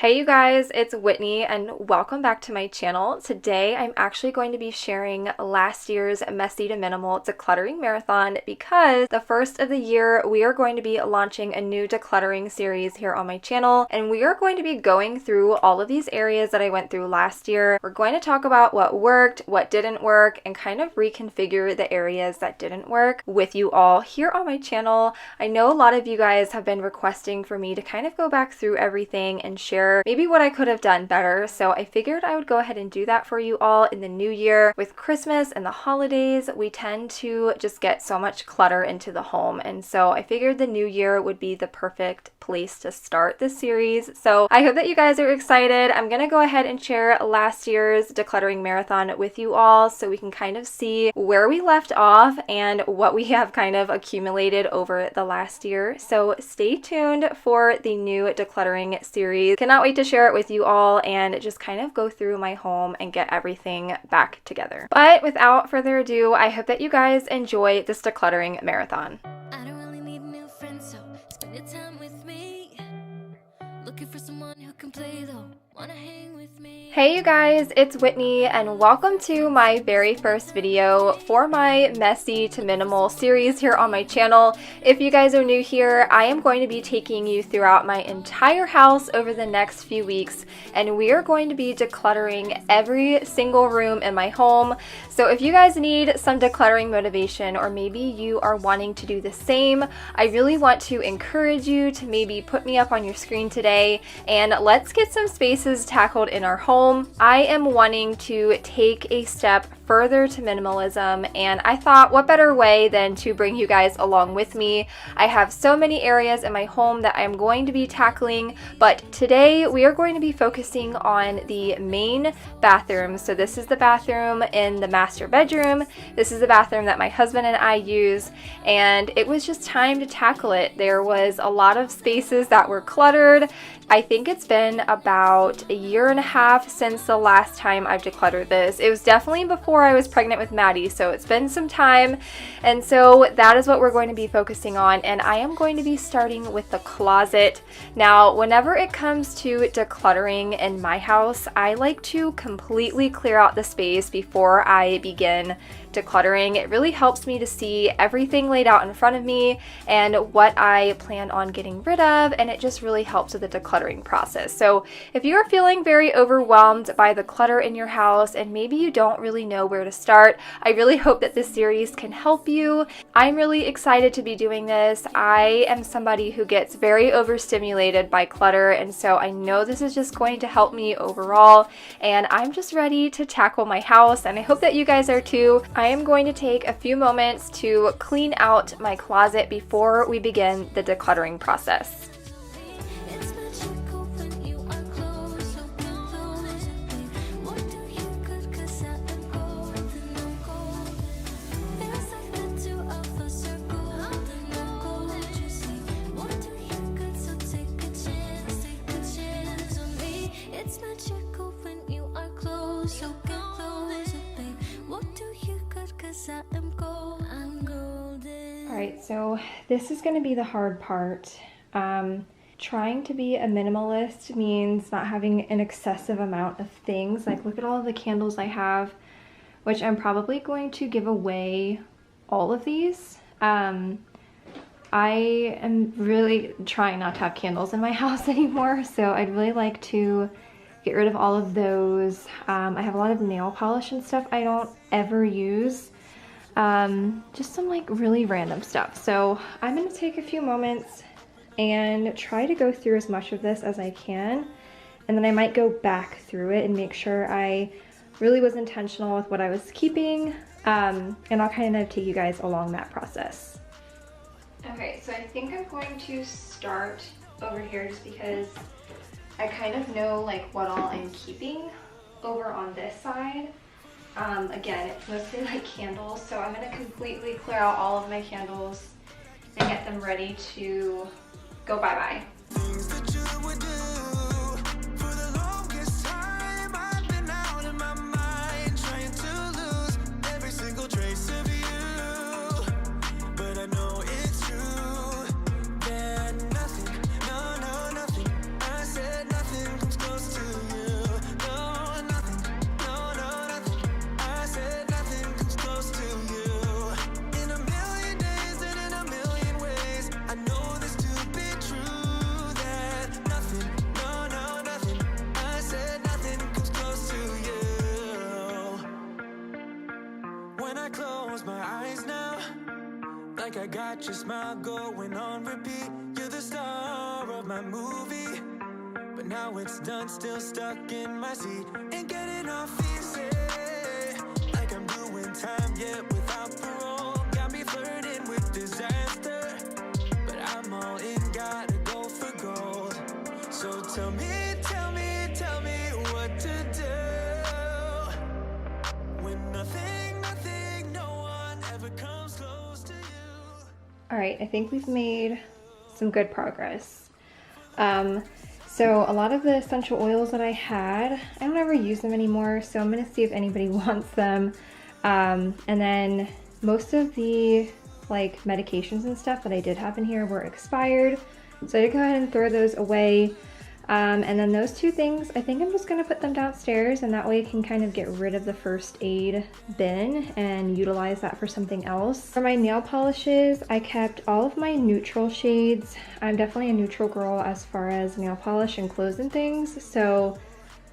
Hey you guys, it's Whitney and welcome back to my channel. Today I'm actually going to be sharing last year's Messy to Minimal Decluttering Marathon because the first of the year we are going to be launching a new decluttering series here on my channel, and we are going to be going through all of these areas that I went through last year. We're going to talk about what worked, what didn't work, and kind of reconfigure the areas that didn't work with you all here on my channel. I know a lot of you guys have been requesting for me to kind of go back through everything and share maybe what I could have done better, so I figured I would go ahead and do that for you all in the new year. With Christmas and the holidays, we tend to just get so much clutter into the home, and so I figured the new year would be the perfect place to start this series. So I hope that you guys are excited. I'm gonna go ahead and share last year's decluttering marathon with you all so we can kind of see where we left off and what we have kind of accumulated over the last year. So stay tuned for the new decluttering series. Cannot wait to share it with you all and just kind of go through my home and get everything back together. But without further ado, I hope that you guys enjoy this decluttering marathon. I don't really need new friends, so spend your time with me. Looking for someone who can play though. Wanna hang with me? Hey you guys, it's Whitney and welcome to my very first video for my Messy to Minimal series here on my channel. If you guys are new here, I am going to be taking you throughout my entire house over the next few weeks, and we are going to be decluttering every single room in my home. So if you guys need some decluttering motivation, or maybe you are wanting to do the same, I really want to encourage you to maybe put me up on your screen today and let's get some spaces tackled in our home. I am wanting to take a step further to minimalism, and I thought what better way than to bring you guys along with me. I have so many areas in my home that I'm going to be tackling, but today we are going to be focusing on the main bathroom. So this is the bathroom in the master bedroom. This is the bathroom that my husband and I use, and it was just time to tackle it. There was a lot of spaces that were cluttered. I think it's been about a year and a half since the last time I've decluttered this. It was definitely before I was pregnant with Maddie, so it's been some time, and so that is what we're going to be focusing on, and I am going to be starting with the closet. Now, whenever it comes to decluttering in my house, I like to completely clear out the space before I begin decluttering. It really helps me to see everything laid out in front of me and what I plan on getting rid of, and it just really helps with the decluttering process. So if you are feeling very overwhelmed by the clutter in your house and maybe you don't really know where to start, I really hope that this series can help you. I'm really excited to be doing this. I am somebody who gets very overstimulated by clutter, and so I know this is just going to help me overall, and I'm just ready to tackle my house, and I hope that you guys are too. I am going to take a few moments to clean out my closet before we begin the decluttering process. It's magical when you are close, so close. What do you got? 'Cause I am golden, I'm golden. Feels like the two of us are golden, I'm golden. You see, what do you got? So take a chance on me. It's magical when you are close, so close, babe. What do you got? 'Cause I am gold, I'm golden. Alright, so this is going to be the hard part. Trying to be a minimalist means not having an excessive amount of things. Like, look at all of the candles I have, which I'm probably going to give away all of these. I am really trying not to have candles in my house anymore, so I'd really like to get rid of all of those. I have a lot of nail polish and stuff I don't ever use. Just some like really random stuff. So I'm going to take a few moments and try to go through as much of this as I can, and then I might go back through it and make sure I really was intentional with what I was keeping, and I'll kind of take you guys along that process. Okay, so I think I'm going to start over here just because I kind of know like what all I'm keeping over on this side. Again, it's mostly like candles, so I'm going to completely clear out all of my candles and get them ready to go bye-bye. Things that you would do. For the longest time, I've been out of my mind, trying to lose every single trace of you. But I know it's true that nothing, no, nothing, I said nothing comes like I got your smile going on repeat. You're the star of my movie, but now it's done, still stuck in my seat. Ain't getting off easy, like I'm doing time yet without parole. Got me flirting with disaster, but I'm all in, gotta go for gold. So tell me what to do when nothing, no one ever comes close to you. All right, I think we've made some good progress. So a lot of the essential oils that I had, I don't ever use them anymore, so I'm gonna see if anybody wants them. And then most of the like medications and stuff that I did have in here were expired, so I did go ahead and throw those away. And then those two things, I think I'm just gonna put them downstairs, and that way I can kind of get rid of the first aid bin and utilize that for something else. For my nail polishes, I kept all of my neutral shades. I'm definitely a neutral girl as far as nail polish and clothes and things, so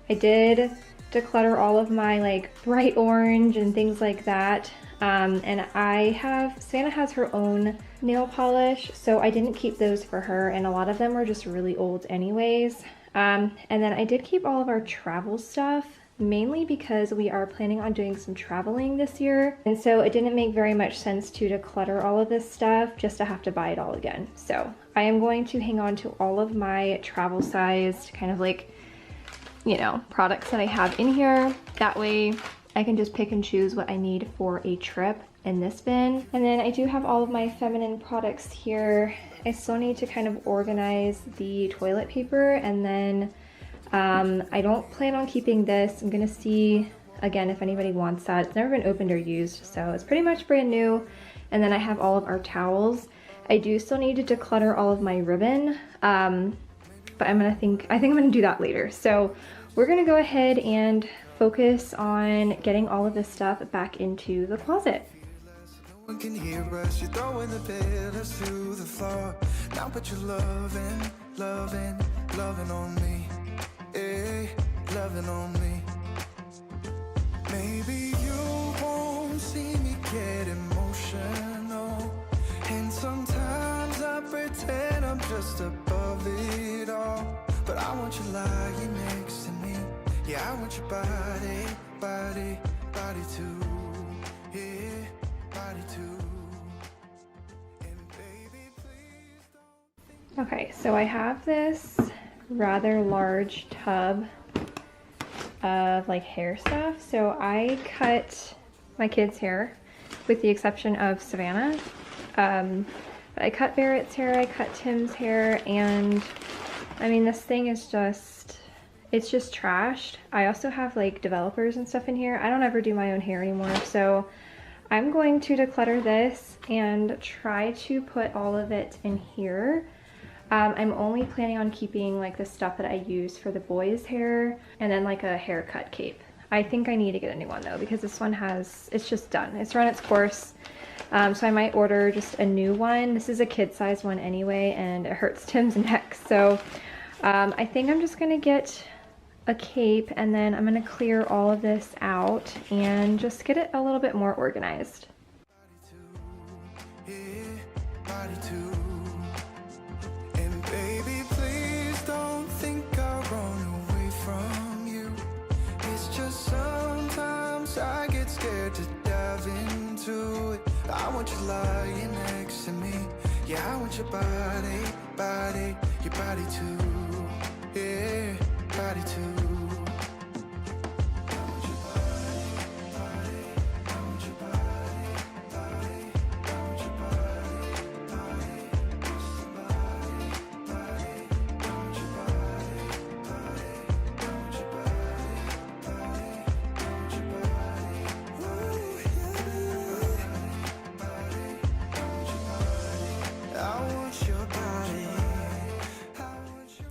I did declutter all of my like bright orange and things like that. And Savannah has her own nail polish, so I didn't keep those for her, and a lot of them were just really old anyways. And then I did keep all of our travel stuff, mainly because we are planning on doing some traveling this year, and so it didn't make very much sense to declutter all of this stuff just to have to buy it all again. So I am going to hang on to all of my travel sized kind of like, you know, products that I have in here. That way I can just pick and choose what I need for a trip in this bin. And then I do have all of my feminine products here. I still need to kind of organize the toilet paper, and then I don't plan on keeping this. I'm gonna see again if anybody wants that. It's never been opened or used, so it's pretty much brand new. And then I have all of our towels. I do still need to declutter all of my ribbon, but I think I'm gonna do that later. So we're gonna go ahead and focus on getting all of this stuff back into the closet. No one can hear us. You're throwing the pillars through the floor. Now put your loving on me. Hey, loving on me. Maybe you won't see me get emotional, and sometimes I pretend I'm just above it all. But I want you lying next to me. Yeah, I want your body too. Yeah, body too. And baby, please don't. Okay, so I have this rather large tub of like hair stuff. So I cut my kids' hair, with the exception of Savannah. But I cut Barrett's hair, I cut Tim's hair, and I mean, this thing is just, it's just trashed. I also have like developers and stuff in here. I don't ever do my own hair anymore, so I'm going to declutter this and try to put all of it in here. I'm only planning on keeping like the stuff that I use for the boys' hair, and then like a haircut cape. I think I need to get a new one though, because this one it's just done. It's run its course. So I might order just a new one. This is a kid size one anyway, and it hurts Tim's neck. So I think I'm just gonna get a cape, and then I'm gonna clear all of this out and just get it a little bit more organized. Body too. And baby, please don't think I'll run away from you. It's just sometimes I get scared to dive into it. I want you lying next to me. Yeah, I want your body too. Yeah, body too.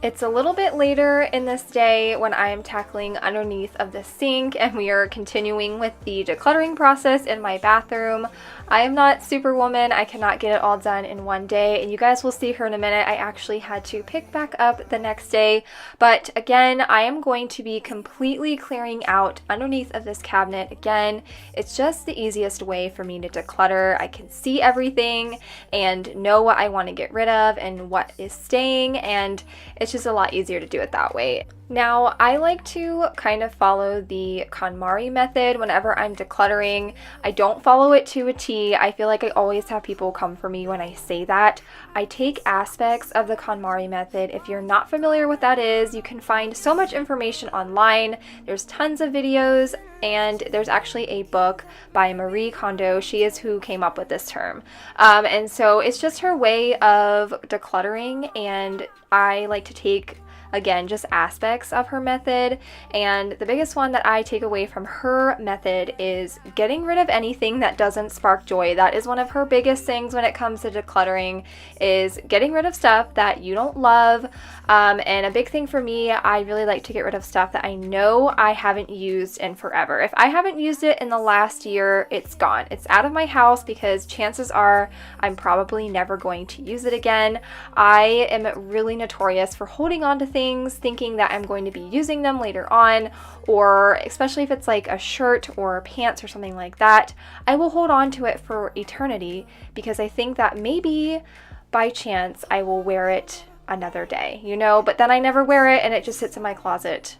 It's a little bit later in this day when I am tackling underneath of the sink and we are continuing with the decluttering process in my bathroom. I am not Superwoman. I cannot get it all done in one day, and you guys will see here in a minute. I actually had to pick back up the next day, but again, I am going to be completely clearing out underneath of this cabinet. Again, it's just the easiest way for me to declutter. I can see everything and know what I want to get rid of and what is staying, and it's just a lot easier to do it that way. Now, I like to kind of follow the KONMARI method whenever I'm decluttering. I don't follow it to a T. I feel like I always have people come for me when I say that. I take aspects of the KONMARI method. If you're not familiar with what that is, you can find so much information online. There's tons of videos, and there's actually a book by Marie Kondo. She is who came up with this term. And so it's just her way of decluttering, and I like to take, again, just aspects of her method. And the biggest one that I take away from her method is getting rid of anything that doesn't spark joy. That is one of her biggest things when it comes to decluttering, is getting rid of stuff that you don't love. And a big thing for me, I really like to get rid of stuff that I know I haven't used in forever. If I haven't used it in the last year, it's gone. It's out of my house because chances are I'm probably never going to use it again. I am really notorious for holding on to things, thinking that I'm going to be using them later on, or especially if it's like a shirt or pants or something like that, I will hold on to it for eternity because I think that maybe by chance I will wear it another day, you know, but then I never wear it and it just sits in my closet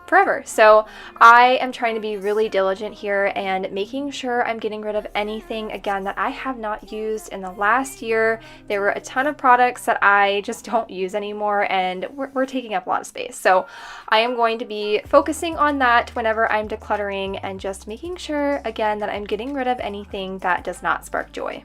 forever. So I am trying to be really diligent here and making sure I'm getting rid of anything, again, that I have not used in the last year. There were a ton of products that I just don't use anymore, and we're taking up a lot of space. So I am going to be focusing on that whenever I'm decluttering and just making sure, again, that I'm getting rid of anything that does not spark joy.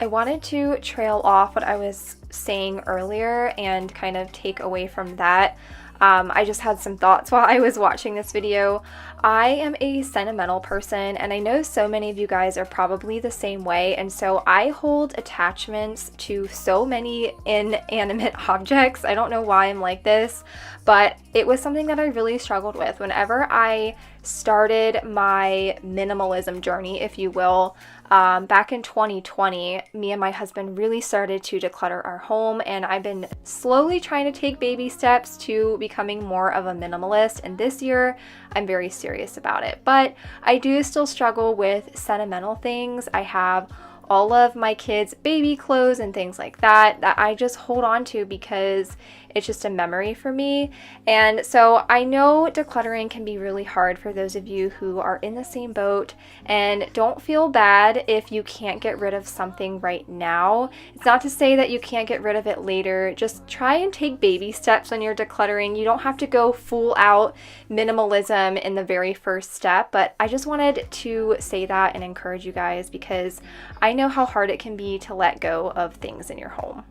I wanted to trail off what I was saying earlier and kind of take away from that. I just had some thoughts while I was watching this video. I am a sentimental person, and I know so many of you guys are probably the same way, and so I hold attachments to so many inanimate objects. I don't know why I'm like this, but it was something that I really struggled with. Whenever I started my minimalism journey, if you will, back in 2020, me and my husband really started to declutter our home, and I've been slowly trying to take baby steps to becoming more of a minimalist, and this year I'm very serious about it. But I do still struggle with sentimental things. I have all of my kids' baby clothes and things like that I just hold on to because it's just a memory for me. And so I know decluttering can be really hard for those of you who are in the same boat, and don't feel bad if you can't get rid of something right now. It's not to say that you can't get rid of it later. Just try and take baby steps when you're decluttering. You don't have to go full out minimalism in the very first step, but I just wanted to say that and encourage you guys because I know how hard it can be to let go of things in your home.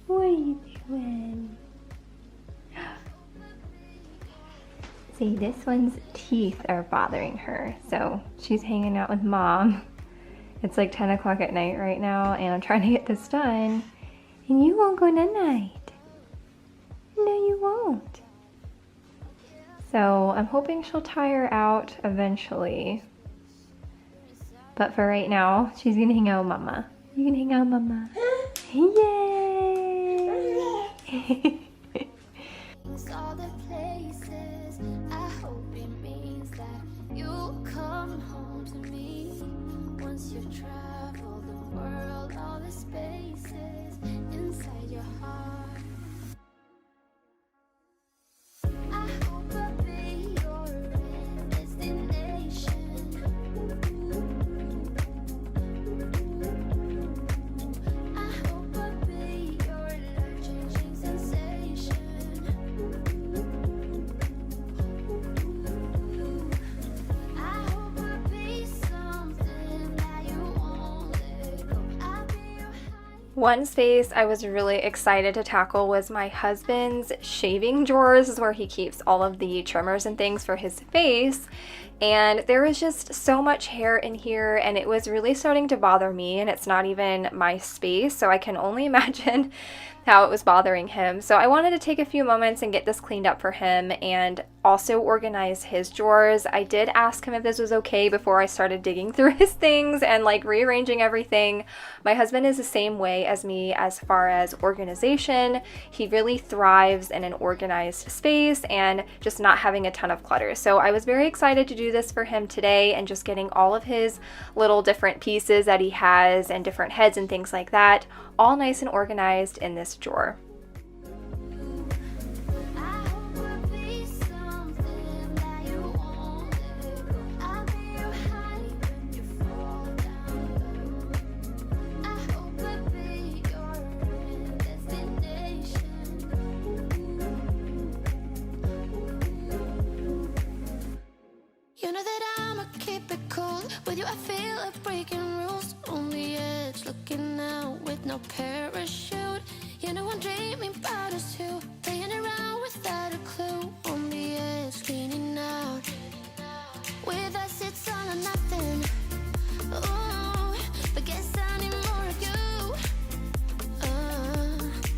What are you doing? see, this one's teeth are bothering her, so she's hanging out with mom. It's like 10 o'clock at night right now, and I'm trying to get this done, and you won't go night-night. No, you won't. So I'm hoping she'll tire out eventually. But for right now, she's gonna hang out with mama. You can hang out with mama. Yay! All the places, I hope it means that you'll come home to me. Once you've traveled the world, all the spaces inside your heart. I hope I'll be your destination. I hope I'll be your life-changing sensation. I hope I'll be something that you won't let go. I'll be your high. One space I was really excited to tackle was my husband's shaving drawers, where he keeps all of the trimmers and things for his face. And there was just so much hair in here, and it was really starting to bother me, and it's not even my space, so I can only imagine how it was bothering him. So I wanted to take a few moments and get this cleaned up for him and also organize his drawers. I did ask him if this was okay before I started digging through his things and like rearranging everything. My husband is the same way as me as far as organization. He really thrives in an organized space and just not having a ton of clutter. So I was very excited to do this for him today and just getting all of his little different pieces that he has and different heads and things like that all nice and organized in this drawer. I hope I'll be something that you won't let go. I'll be your high when you fall down low. I hope I'll be your destination. You know that I'ma keep it cool. With you I feel like breaking rules. On the edge, looking out with no parachute. You know I'm dreaming about us two, playing around without a clue. On the edge, leaning out. With us it's all or nothing. Ooh, but guess I need more of you.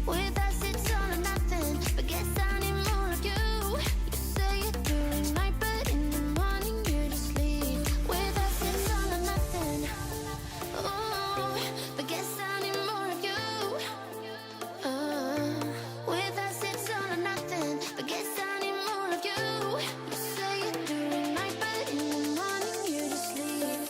With us it's all or nothing, but guess I need more of you. You say it during night, but in the morning you're asleep. With us it's all or nothing. Ooh, but guess I need more of you. With us it's all or nothing, but guess I need more of you. You say it during night, but in the morning you're asleep.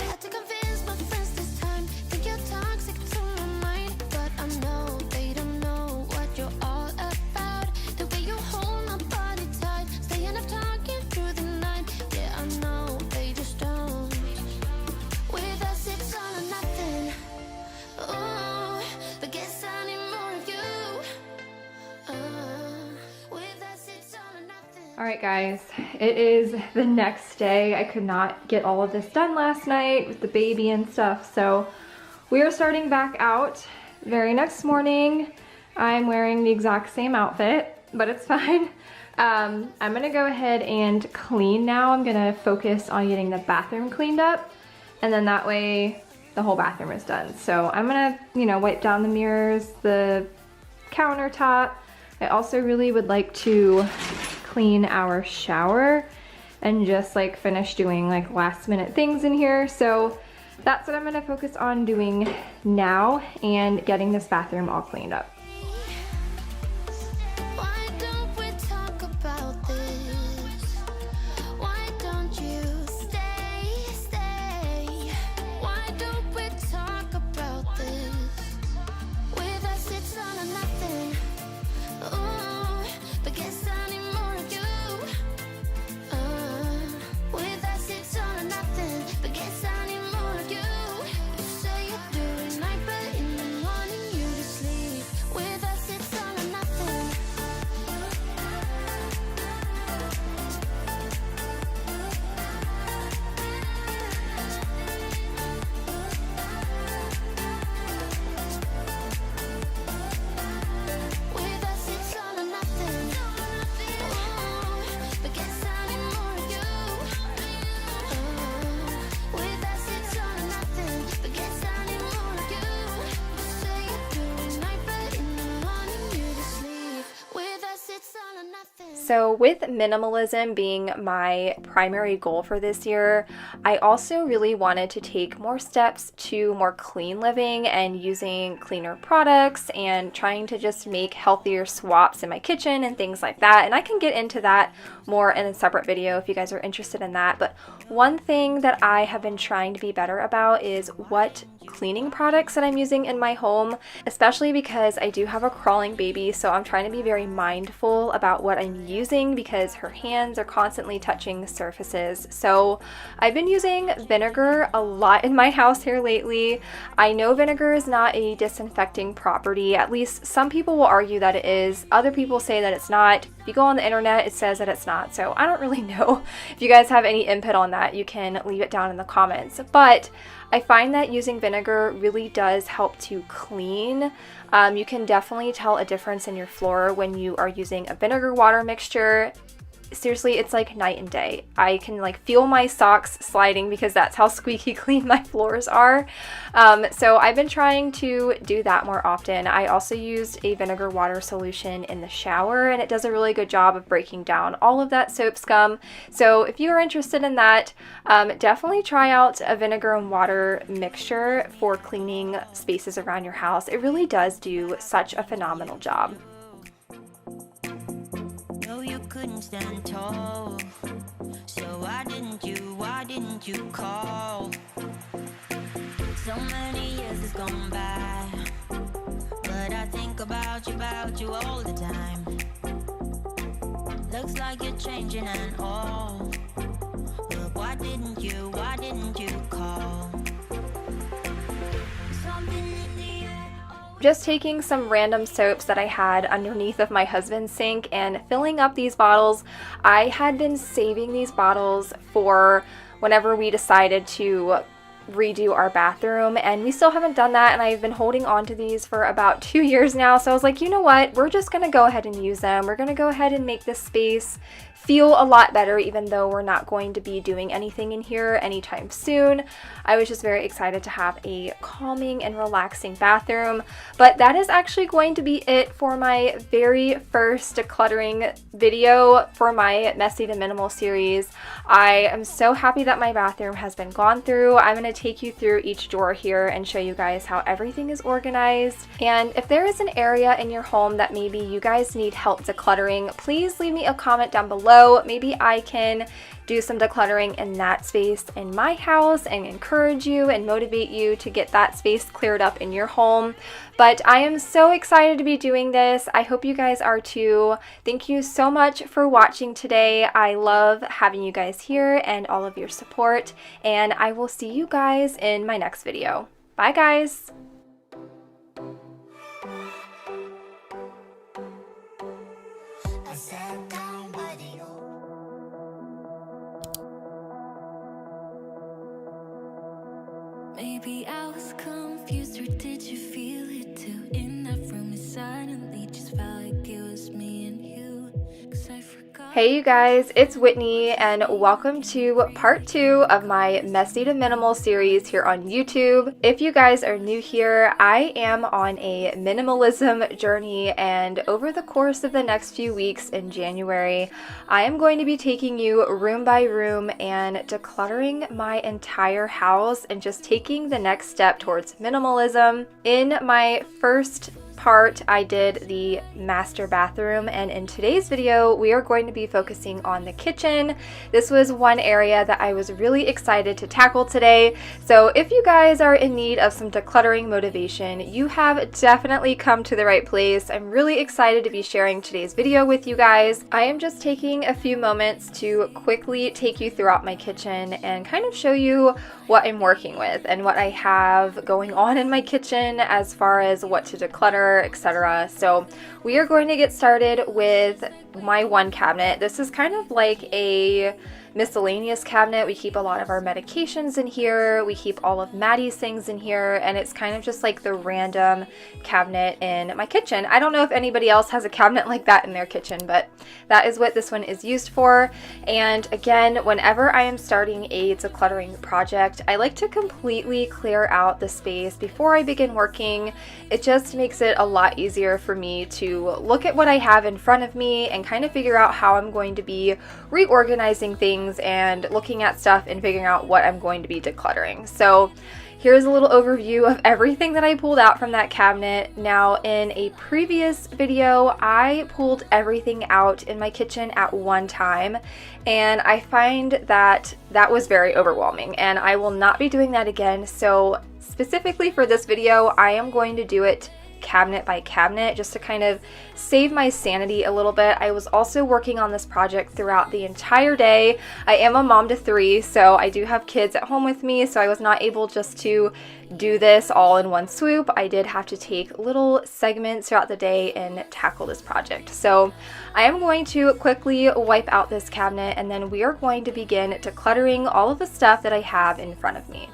Had to convince my friends this time. Think you're toxic to my mind, but I know they don't know what you're all about. The way you hold my body tight, staying up talking through the night. Yeah, I know they just don't. With us it's all or nothing. Ooh, but guess I need more of you. With us it's all or nothing. All right, guys, it is the next day. I could not get all of this done last night with the baby and stuff, so we are starting back out. Very next morning, I'm wearing the exact same outfit, but it's fine. I'm gonna go ahead and clean now. I'm gonna focus on getting the bathroom cleaned up, and then that way the whole bathroom is done. So I'm gonna, wipe down the mirrors, the countertop. I also really would like to clean our shower and just like finish doing like last minute things in here. So that's what I'm gonna focus on doing now and getting this bathroom all cleaned up. Why don't we talk about this? Why don't you stay? Why don't we talk about this? With us it's all or nothing. Ooh, but guess I need more of you. With us it's all or nothing, but guess I need more of you. You say it during night, but in the morning you're asleep. So with minimalism being my primary goal for this year, I also really wanted to take more steps to more clean living and using cleaner products and trying to just make healthier swaps in my kitchen and things like that. And I can get into that more in a separate video if you guys are interested in that. But one thing that I have been trying to be better about is what cleaning products that I'm using in my home, especially because I do have a crawling baby, so I'm trying to be very mindful about what I'm using because her hands are constantly touching surfaces. So I've been using vinegar a lot in my house here lately. I know vinegar is not a disinfecting property, at least some people will argue that it is. Other people say that it's not. If you go on the internet, it says that it's not, so I don't really know. If you guys have any input on that, you can leave it down in the comments. But I find that using vinegar really does help to clean. You can definitely tell a difference in your floor when you are using a vinegar water mixture. Seriously, it's like night and day. I can like feel my socks sliding because that's how squeaky clean my floors are. So I've been trying to do that more often. I also used a vinegar water solution in the shower, and it does a really good job of breaking down all of that soap scum. So if you are interested in that, definitely try out a vinegar and water mixture for cleaning spaces around your house. It really does do such a phenomenal job. Couldn't stand tall, so why didn't you call? So many years has gone by, but I think about you all the time. Looks like you're changing and all, but why didn't you call? Something in the air. Just taking some random soaps that I had underneath of my husband's sink and filling up these bottles. I had been saving these bottles for whenever we decided to redo our bathroom, and we still haven't done that, and I've been holding on to these for about 2 years now. So I was like, you know what, we're just gonna go ahead and use them. We're gonna go ahead and make this space feel a lot better, even though we're not going to be doing anything in here anytime soon. I was just very excited to have a calming and relaxing bathroom. But that is actually going to be it for my very first decluttering video for my Messy to Minimal series. I am so happy that my bathroom has been gone through. I'm going to take you through each drawer here and show you guys how everything is organized. And if there is an area in your home that maybe you guys need help decluttering, please leave me a comment down below. Maybe I can do some decluttering in that space in my house and encourage you and motivate you to get that space cleared up in your home. But I am so excited to be doing this. I hope you guys are too. Thank you so much for watching today. I love having you guys here and all of your support, and I will see you guys in my next video. Bye guys! I sat down by the Maybe I was confused, or did you feel it too? In that room, it suddenly just felt like it was me and you. 'Cause I forgot. Hey you guys, it's Whitney, and welcome to part 2 of my Messy to Minimal series here on YouTube. If you guys are new here, I am on a minimalism journey, and over the course of the next few weeks in January, I am going to be taking you room by room and decluttering my entire house and just taking the next step towards minimalism. In my first part, I did the master bathroom, and in today's video we are going to be focusing on the kitchen. This was one area that I was really excited to tackle today, so if you guys are in need of some decluttering motivation, you have definitely come to the right place. I'm really excited to be sharing today's video with you guys. I am just taking a few moments to quickly take you throughout my kitchen and kind of show you what I'm working with and what I have going on in my kitchen as far as what to declutter, etc. So we are going to get started with my one cabinet. This is kind of like a miscellaneous cabinet. We keep a lot of our medications in here. We keep all of Maddie's things in here, and it's kind of just like the random cabinet in my kitchen. I don't know if anybody else has a cabinet like that in their kitchen, but that is what this one is used for. And again, whenever I am starting a decluttering project, I like to completely clear out the space before I begin working. It just makes it a lot easier for me to look at what I have in front of me and and kind of figure out how I'm going to be reorganizing things and looking at stuff and figuring out what I'm going to be decluttering. So here's a little overview of everything that I pulled out from that cabinet. Now, in a previous video, I pulled everything out in my kitchen at one time, and I find that that was very overwhelming, and I will not be doing that again. So specifically for this video, I am going to do it cabinet by cabinet just to kind of save my sanity a little bit. I was also working on this project throughout the entire day. I am a mom to 3, so I do have kids at home with me, so I was not able just to do this all in one swoop. I did have to take little segments throughout the day and tackle this project. So I am going to quickly wipe out this cabinet, and then we are going to begin decluttering all of the stuff that I have in front of me.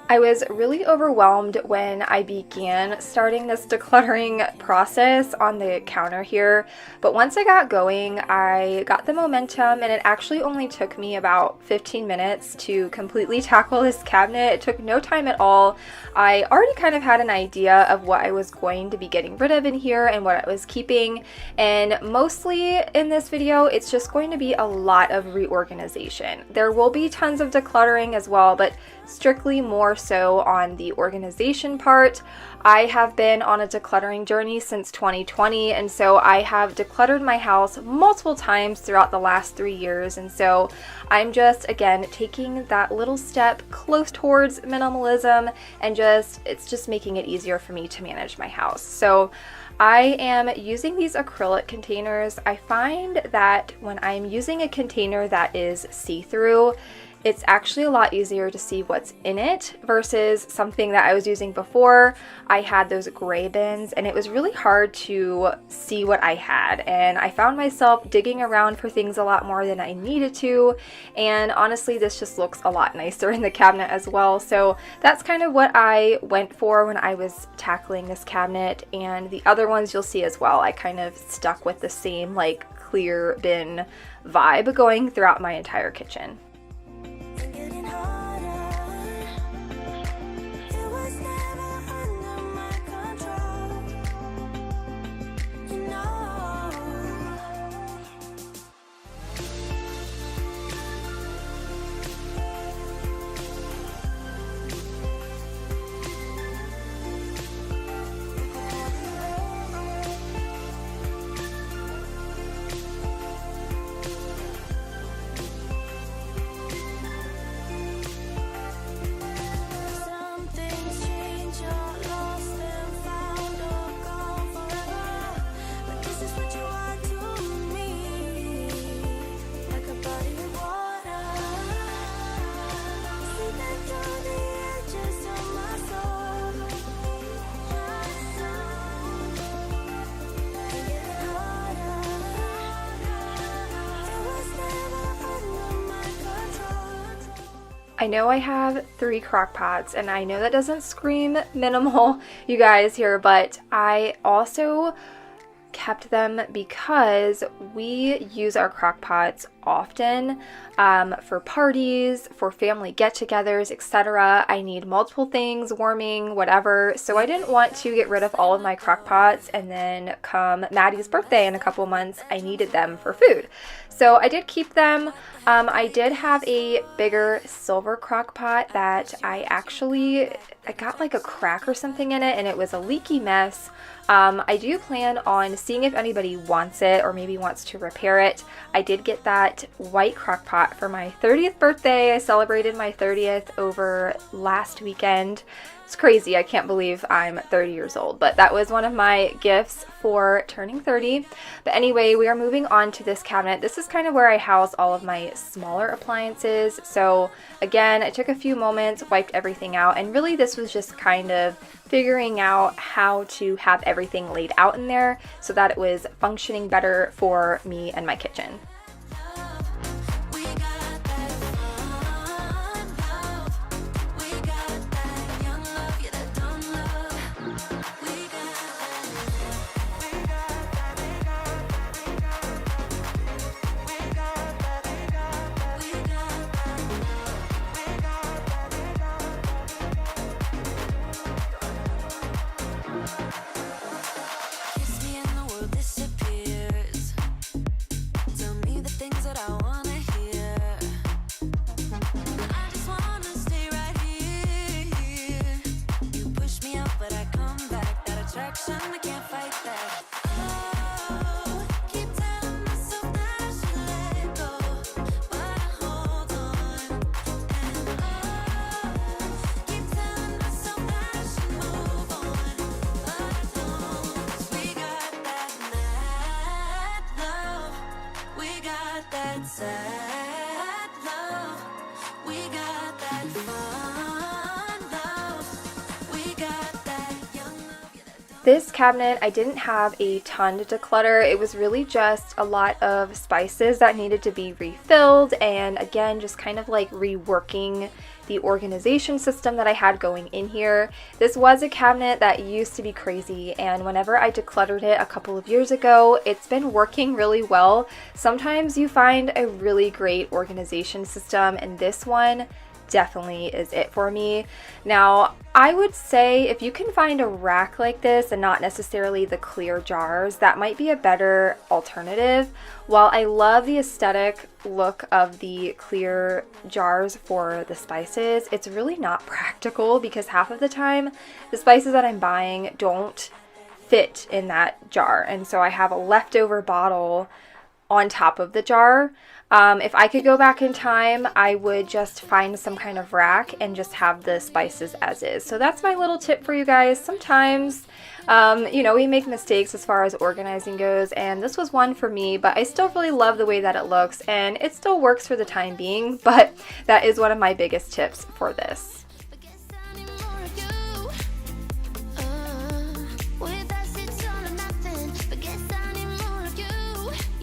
I was really overwhelmed when I began starting this decluttering process on the counter here, but once I got going, I got the momentum, and it actually only took me about 15 minutes to completely tackle this cabinet. It took no time at all. I already kind of had an idea of what I was going to be getting rid of in here and what I was keeping, and mostly in this video, it's just going to be a lot of reorganization. There will be tons of decluttering as well, but strictly more so on the organization part. I have been on a decluttering journey since 2020, and so I have decluttered my house multiple times throughout the last 3 years, and so I'm just, again, taking that little step close towards minimalism, and it's just making it easier for me to manage my house. So I am using these acrylic containers. I find that when I'm using a container that is see-through, it's actually a lot easier to see what's in it versus something that I was using before. I had those gray bins, and it was really hard to see what I had, and I found myself digging around for things a lot more than I needed to, and honestly this just looks a lot nicer in the cabinet as well. So that's kind of what I went for when I was tackling this cabinet, and the other ones you'll see as well. I kind of stuck with the same like clear bin vibe going throughout my entire kitchen. I know I have 3 crock pots, and I know that doesn't scream minimal, you guys, here, but I also kept them because we use our crock pots often for parties, for family get-togethers, etc. I need multiple things, warming, whatever, so I didn't want to get rid of all of my crock pots and then come Maddie's birthday in a couple months, I needed them for food. So I did keep them. I did have a bigger silver crock pot that I got like a crack or something in it and it was a leaky mess. I do plan on seeing if anybody wants it or maybe wants to repair it. I did get that white crock pot for my 30th birthday. I celebrated my 30th over last weekend. It's crazy. I can't believe I'm 30 years old, but that was one of my gifts for turning 30. But anyway, we are moving on to this cabinet. This is kind of where I house all of my smaller appliances. So again, I took a few moments, wiped everything out, and really this was just kind of figuring out how to have everything laid out in there so that it was functioning better for me and my kitchen. We got that fun love. We got that young love, yeah, that dumb love. We got kiss me and the world disappears. Tell me the things that I wanna hear. I just wanna stay right here. You push me out, but I come back. That attraction, I can't fight that. Oh, keep telling myself that I should let go, but I hold on. And oh, keep telling myself that I should move on, but I don't. 'Cause we got that mad love. We got that sad love. We got that fun love. We got that young love, yeah, that dumb. This cabinet, I didn't have a ton to declutter. It was really just a lot of spices that needed to be refilled, and again, just kind of like reworking the organization system that I had going in here. This was a cabinet that used to be crazy, and whenever I decluttered it a couple of years ago, it's been working really well. Sometimes you find a really great organization system, and this one definitely is it for me. Now, I would say if you can find a rack like this and not necessarily the clear jars, that might be a better alternative. While I love the aesthetic look of the clear jars for the spices, it's really not practical because half of the time the spices that I'm buying don't fit in that jar, and so I have a leftover bottle on top of the jar. If I could go back in time, I would just find some kind of rack and just have the spices as is. So that's my little tip for you guys. Sometimes, you know, we make mistakes as far as organizing goes, and this was one for me, but I still really love the way that it looks, and it still works for the time being, but that is one of my biggest tips for this. But guess I need more of you. With us it's all or nothing. But guess I need more of you.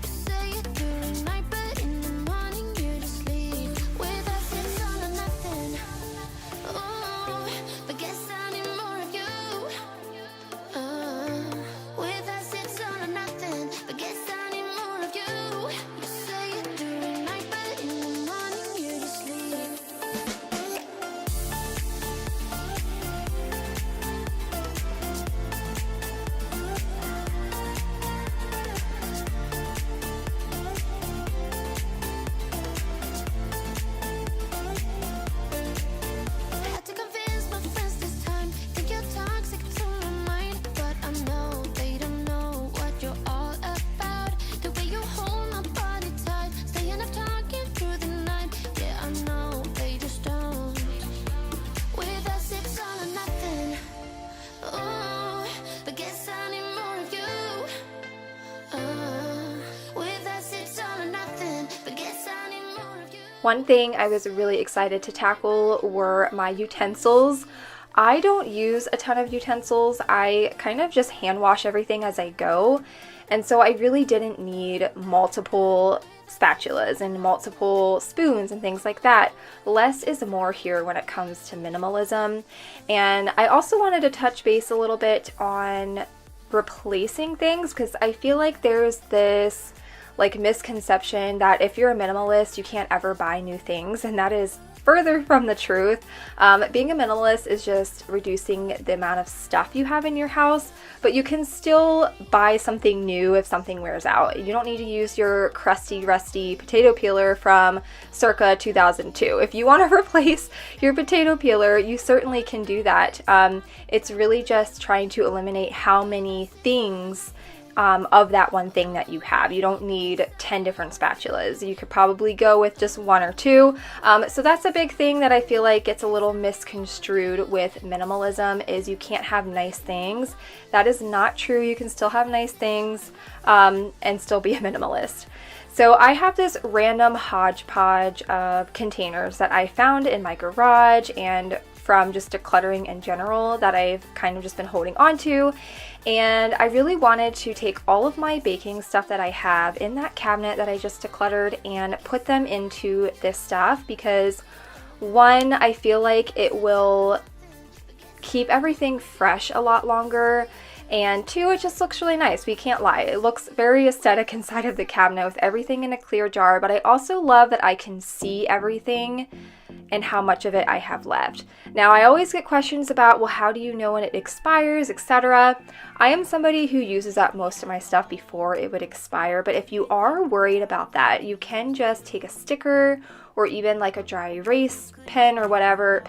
You say it during night, but in the morning you just leave. With us it's all or nothing. But guess I need more of you. With us it's all or nothing. But guess I need more of you. You say it during night, but in the morning you just leave. Had to convince my friends this time. Think you're toxic to my mind, but I know they don't know what you're all about. The way you hold my body tight, staying up talking through the night. Yeah, I know they just don't. With us it's all or nothing. But guess I need more of you. With us it's all or nothing. But guess I need more of you. One thing I was really excited to tackle were my utensils. I don't use a ton of utensils. I kind of just hand wash everything as I go. And so I really didn't need multiple spatulas and multiple spoons and things like that. Less is more here when it comes to minimalism. And I also wanted to touch base a little bit on replacing things because I feel like there's this like misconception that if you're a minimalist, you can't ever buy new things, and that is further from the truth. Being a minimalist is just reducing the amount of stuff you have in your house, but you can still buy something new if something wears out. You don't need to use your crusty, rusty potato peeler from circa 2002. If you want to replace your potato peeler, you certainly can do that. It's really just trying to eliminate how many things of that one thing that you have. You don't need 10 different spatulas. You could probably go with just 1 or 2. So that's a big thing that I feel like gets a little misconstrued with minimalism, is you can't have nice things. That is not true. You can still have nice things and still be a minimalist. So I have this random hodgepodge of containers that I found in my garage and from just decluttering in general that I've kind of just been holding on to. And I really wanted to take all of my baking stuff that I have in that cabinet that I just decluttered and put them into this stuff, because one, I feel like it will keep everything fresh a lot longer, and 2, it just looks really nice. We can't lie. It looks very aesthetic inside of the cabinet with everything in a clear jar, but I also love that I can see everything and how much of it I have left. Now, I always get questions about, well, how do you know when it expires, etc. I am somebody who uses up most of my stuff before it would expire, but if you are worried about that, you can just take a sticker or even like a dry erase pen or whatever,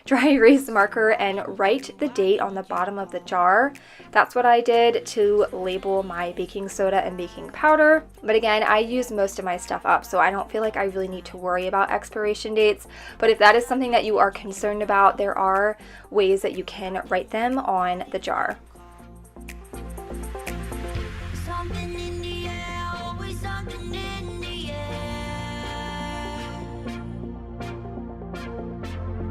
dry erase marker, and write the date on the bottom of the jar. That's what I did to label my baking soda and baking powder. But again, I use most of my stuff up, so I don't feel like I really need to worry about expiration dates. But if that is something that you are concerned about, there are ways that you can write them on the jar. Something in the air, always something in the air.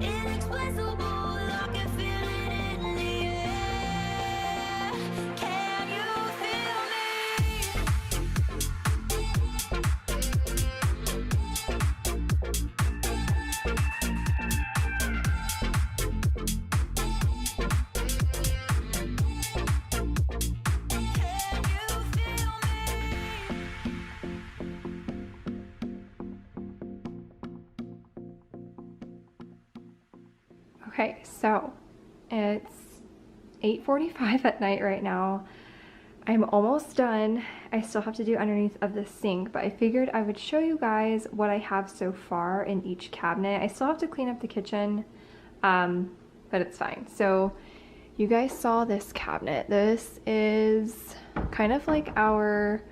Inexplicable, I can feel it in the air. Can you feel Okay, so it's 8:45 at night right now. I'm almost done. I still have to do underneath of the sink, but I figured I would show you guys what I have so far in each cabinet. I still have to clean up the kitchen, but it's fine. So you guys saw this cabinet. This is kind of like our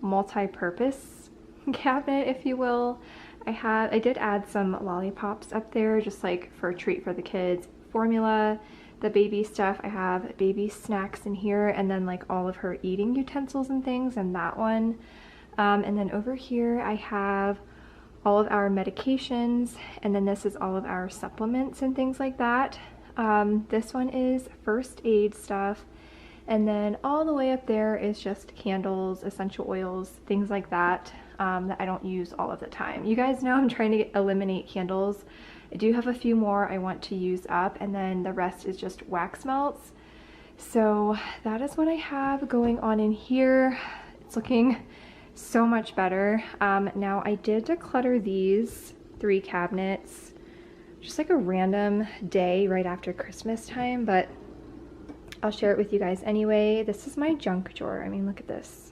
multi-purpose cabinet, if you will. I did add some lollipops up there just like for a treat for the kids, formula, the baby stuff. I have baby snacks in here, and then like all of her eating utensils and things in that one. And then over here I have all of our medications, and then this is all of our supplements and things like that. This one is first aid stuff, and then all the way up there is just candles, essential oils, things like that. That I don't use all of the time. You guys know I'm trying to eliminate candles. I do have a few more I want to use up, and then the rest is just wax melts. So that is what I have going on in here. It's looking so much better. Now I did declutter these 3 cabinets just like a random day right after Christmas time, but I'll share it with you guys anyway. This is my junk drawer. I mean, look at this.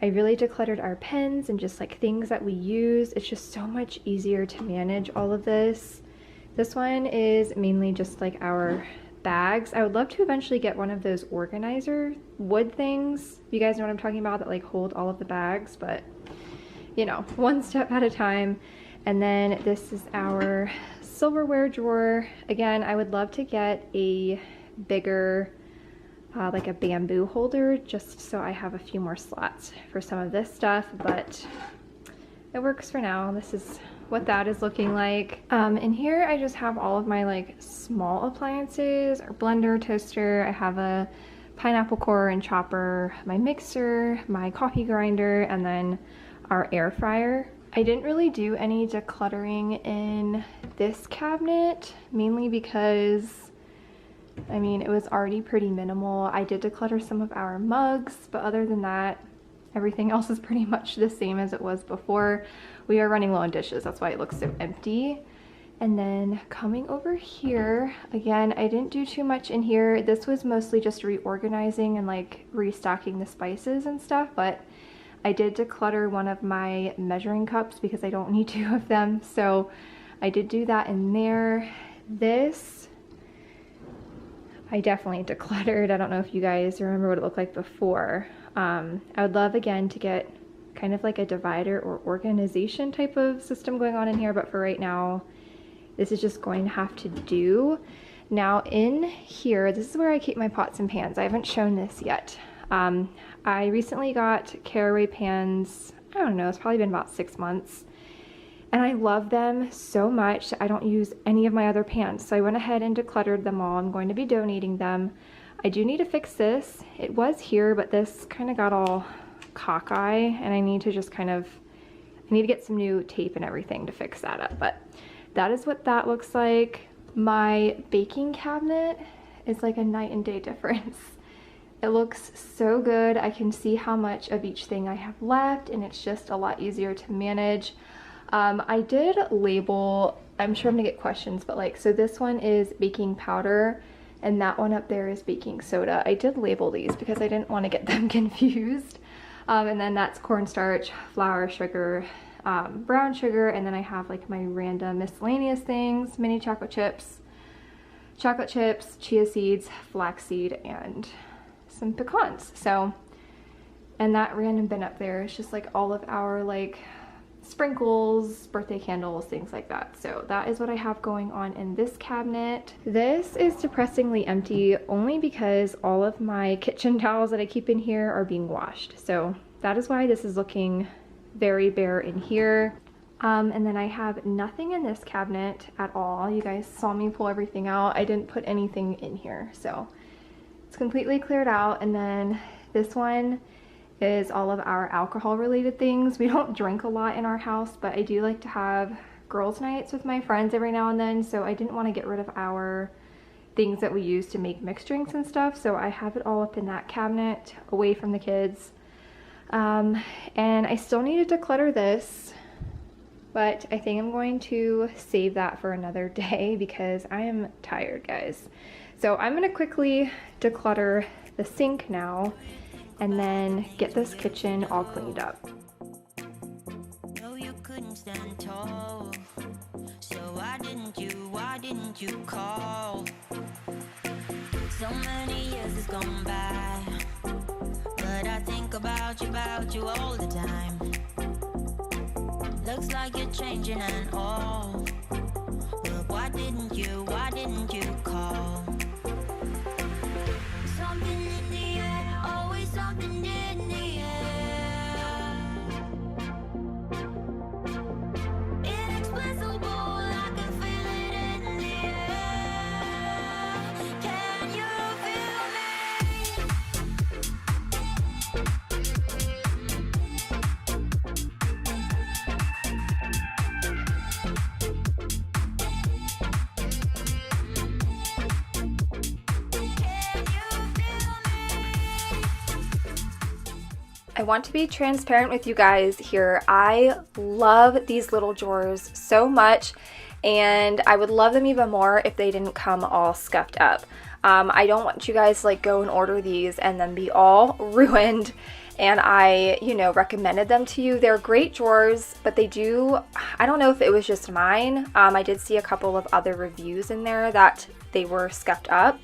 I really decluttered our pens and just like things that we use. It's just so much easier to manage all of this. This one is mainly just like our bags. I would love to eventually get one of those organizer wood things. You guys know what I'm talking about, that like hold all of the bags, but you know, one step at a time. And then this is our silverware drawer. Again, I would love to get a bigger like a bamboo holder, just so I have a few more slots for some of this stuff, but it works for now. This is what that is looking like. In here I just have all of my like small appliances, our blender, toaster. I have a pineapple core and chopper, my mixer, my coffee grinder, and then our air fryer. I didn't really do any decluttering in this cabinet, mainly because I mean, it was already pretty minimal. I did declutter some of our mugs, but other than that, Everything else is pretty much the same as it was before. We are running low on dishes, that's why it looks so empty. And then coming over here, again, I didn't do too much in here. This was mostly just reorganizing and like restocking the spices and stuff, but I did declutter one of my measuring cups because I don't need 2 of them. So I did do that in there. This, I definitely decluttered. I don't know if you guys remember what it looked like before. I would love again to get kind of like a divider or organization type of system going on in here, but for right now, this is just going to have to do. Now in here, this is where I keep my pots and pans. I haven't shown this yet. I recently got caraway pans, I don't know, it's probably been about 6 months. And I love them so much. I don't use any of my other pans. So I went ahead and decluttered them all. I'm going to be donating them. I do need to fix this. It was here, but this kind of got all cockeye and I need to just I need to get some new tape and everything to fix that up. But that is what that looks like. My baking cabinet is like a night and day difference. It looks so good. I can see how much of each thing I have left and it's just a lot easier to manage. I did label, I'm sure I'm gonna get questions, but like, so this one is baking powder and that one up there is baking soda. I did label these because I didn't want to get them confused. And then that's cornstarch, flour, sugar, brown sugar, and then I have like my random miscellaneous things, mini chocolate chips, chia seeds, flaxseed, and some pecans. So, and that random bin up there is just like all of our like sprinkles, birthday candles, things like that. So that is what I have going on in this cabinet. This is depressingly empty only because all of my kitchen towels that I keep in here are being washed. So that is why this is looking very bare in here. And then I have nothing in this cabinet at all. You guys saw me pull everything out. I didn't put anything in here. So it's completely cleared out. And then this one is all of our alcohol related things. We don't drink a lot in our house, but I do like to have girls' nights with my friends every now and then, so I didn't want to get rid of our things that we use to make mixed drinks and stuff, so I have it all up in that cabinet away from the kids. And I still need to declutter this, but I think I'm going to save that for another day because I am tired, guys. So I'm going to quickly declutter the sink now and then get this kitchen all cleaned up. No, you couldn't stand tall. So why didn't you call? So many years has gone by, but I think about you all the time. Looks like you're changing and all, but why didn't you call? Something in the air, always something in the air. Inexplicable, I can feel it in the air. Can you feel me? I want to be transparent with you guys here. I love these little drawers so much, and I would love them even more if they didn't come all scuffed up. I don't want you guys to like go and order these and then be all ruined, and I, recommended them to you. They're great drawers, but they do, I don't know if it was just mine. I did see a couple of other reviews in there that they were scuffed up.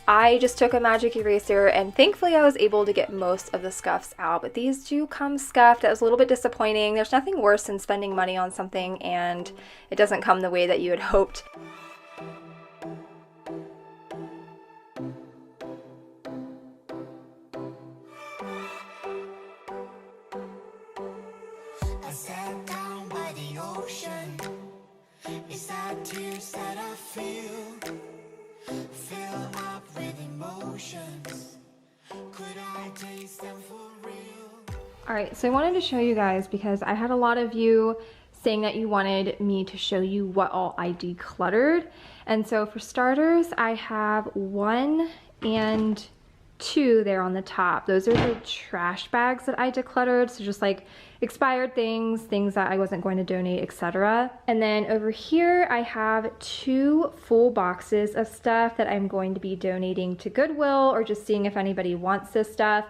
I just took a magic eraser and thankfully I was able to get most of the scuffs out, but these do come scuffed. That was a little bit disappointing. There's nothing worse than spending money on something and it doesn't come the way that you had hoped. I sat down by the ocean. It's that tears that I feel up with emotions. Could I taste them for real? Alright, so I wanted to show you guys because I had a lot of you saying that you wanted me to show you what all I decluttered. And so for starters, I have 1 and 2 there on the top. Those are the trash bags that I decluttered. So just like expired things, things that I wasn't going to donate, etc. And then over here, I have 2 full boxes of stuff that I'm going to be donating to Goodwill or just seeing if anybody wants this stuff.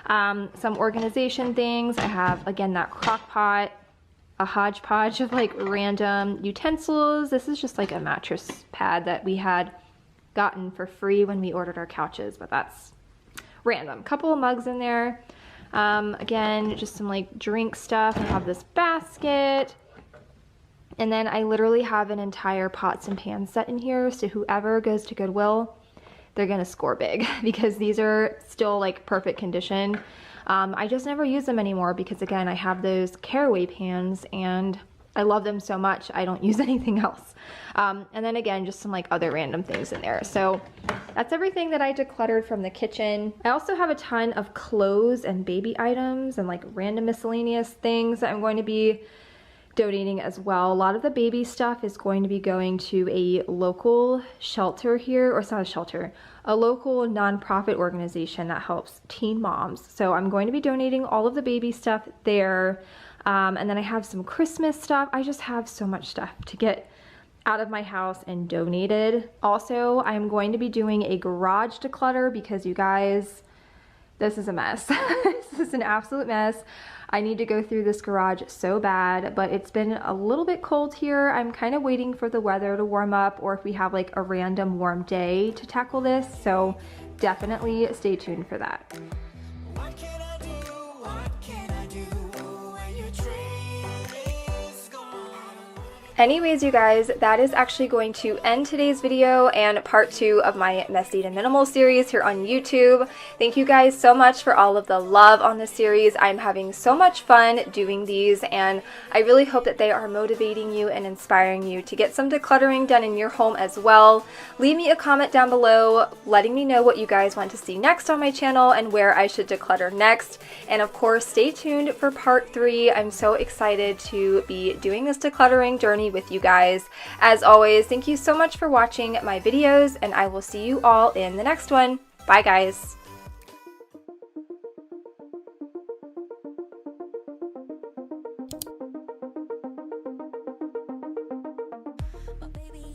Some organization things. I have, again, that crock pot, a hodgepodge of like random utensils. This is just like a mattress pad that we had gotten for free when we ordered our couches, but that's random. Couple of mugs in there. Again, just some like drink stuff. I have this basket. And then I literally have an entire pots and pans set in here. So whoever goes to Goodwill, they're gonna score big because these are still like perfect condition. I just never use them anymore because again, I have those caraway pans and I love them so much, I don't use anything else. And then again, just some like other random things in there. So that's everything that I decluttered from the kitchen. I also have a ton of clothes and baby items and like random miscellaneous things that I'm going to be donating as well. A lot of the baby stuff is going to be going to a local shelter here, or it's not a shelter, a local nonprofit organization that helps teen moms. So I'm going to be donating all of the baby stuff there. And then I have some Christmas stuff. I just have so much stuff to get out of my house and donated. Also, I'm going to be doing a garage declutter because you guys, this is a mess. This is an absolute mess. I need to go through this garage so bad, but it's been a little bit cold here. I'm kind of waiting for the weather to warm up or if we have like a random warm day to tackle this. So definitely stay tuned for that. What can I do? What can I do when your train is gone? Anyways, you guys, that is actually going to end today's video and part 2 of my Messy to Minimal series here on YouTube. Thank you guys so much for all of the love on this series. I'm having so much fun doing these, and I really hope that they are motivating you and inspiring you to get some decluttering done in your home as well. Leave me a comment down below letting me know what you guys want to see next on my channel and where I should declutter next. And of course, stay tuned for part 3. I'm so excited to be doing this decluttering journey with you guys. As always, thank you so much for watching my videos, and I will see you all in the next one. Bye guys.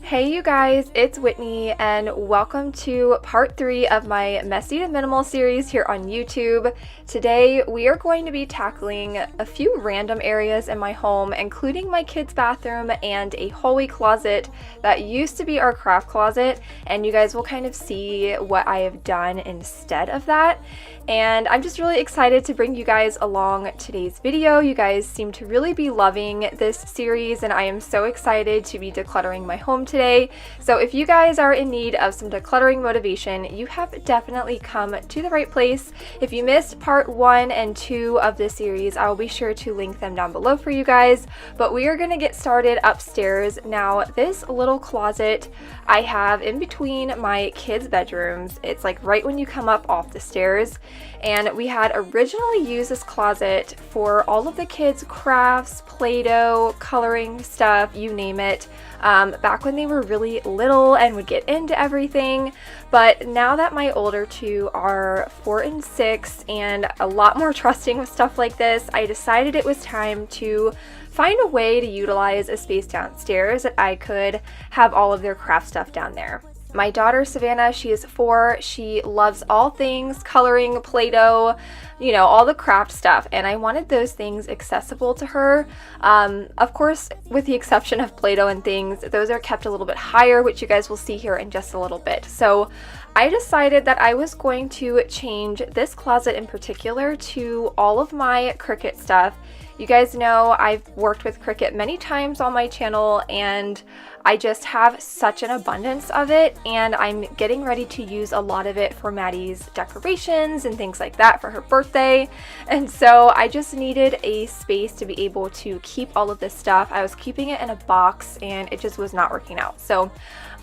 Hey you guys, it's Whitney and welcome to part 3 of my Messy to Minimal series here on YouTube. Today we are going to be tackling a few random areas in my home, including my kids' bathroom and a hallway closet that used to be our craft closet, and you guys will kind of see what I have done instead of that. And I'm just really excited to bring you guys along today's video. You guys seem to really be loving this series, and I am so excited to be decluttering my home today. So if you guys are in need of some decluttering motivation, you have definitely come to the right place. If you missed part 1 and 2 of this series, I will be sure to link them down below for you guys. But we are going to get started upstairs. Now, this little closet I have in between my kids' bedrooms. It's like right when you come up off the stairs. And we had originally used this closet for all of the kids' crafts, Play-Doh, coloring stuff, you name it, back when they were really little and would get into everything. But now that my older 2 are 4 and 6 and a lot more trusting with stuff like this, I decided it was time to find a way to utilize a space downstairs that I could have all of their craft stuff down there. My daughter Savannah, she is 4. She loves all things coloring, Play-Doh, you know, all the craft stuff, and I wanted those things accessible to her. Of course, with the exception of Play-Doh and things, those are kept a little bit higher, which you guys will see here in just a little bit. So I decided that I was going to change this closet in particular to all of my Cricut stuff. You guys know I've worked with Cricut many times on my channel, and I just have such an abundance of it, and I'm getting ready to use a lot of it for Maddie's decorations and things like that for her birthday. And so I just needed a space to be able to keep all of this stuff. I was keeping it in a box and it just was not working out. So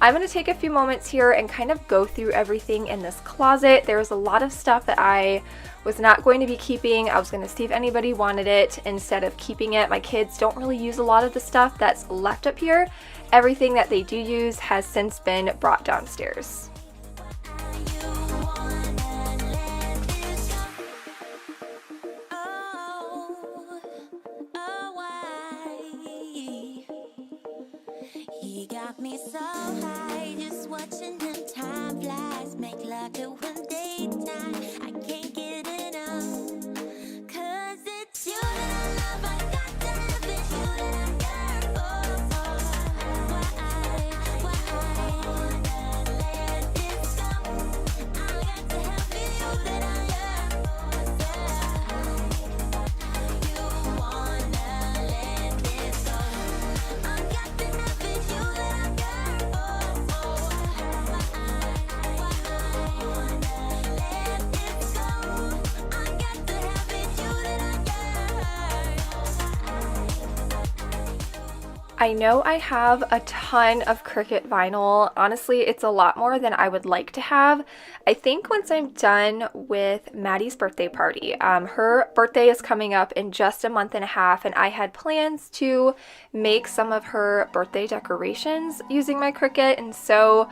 I'm going to take a few moments here and kind of go through everything in this closet. There's a lot of stuff that I was not going to be keeping. I was going to see if anybody wanted it instead of keeping it. My kids don't really use a lot of the stuff that's left up here. Everything that they do use has since been brought downstairs. You wanna let He got me so high, just watching him time flies. Make love to him daytime. I can't get enough. 'Cause it's you that I love. I got to have it. You that I yearn for. Why wanna let this go? I got to have it. You that I yearn for. You wanna let this go? I got to have it. You that I yearn for. Why wanna let this go? I got to have it. You that I know I have a ton of Cricut vinyl. Honestly, it's a lot more than I would like to have. I think once I'm done with Maddie's birthday party, her birthday is coming up in just a month and a half, and I had plans to make some of her birthday decorations using my Cricut, and so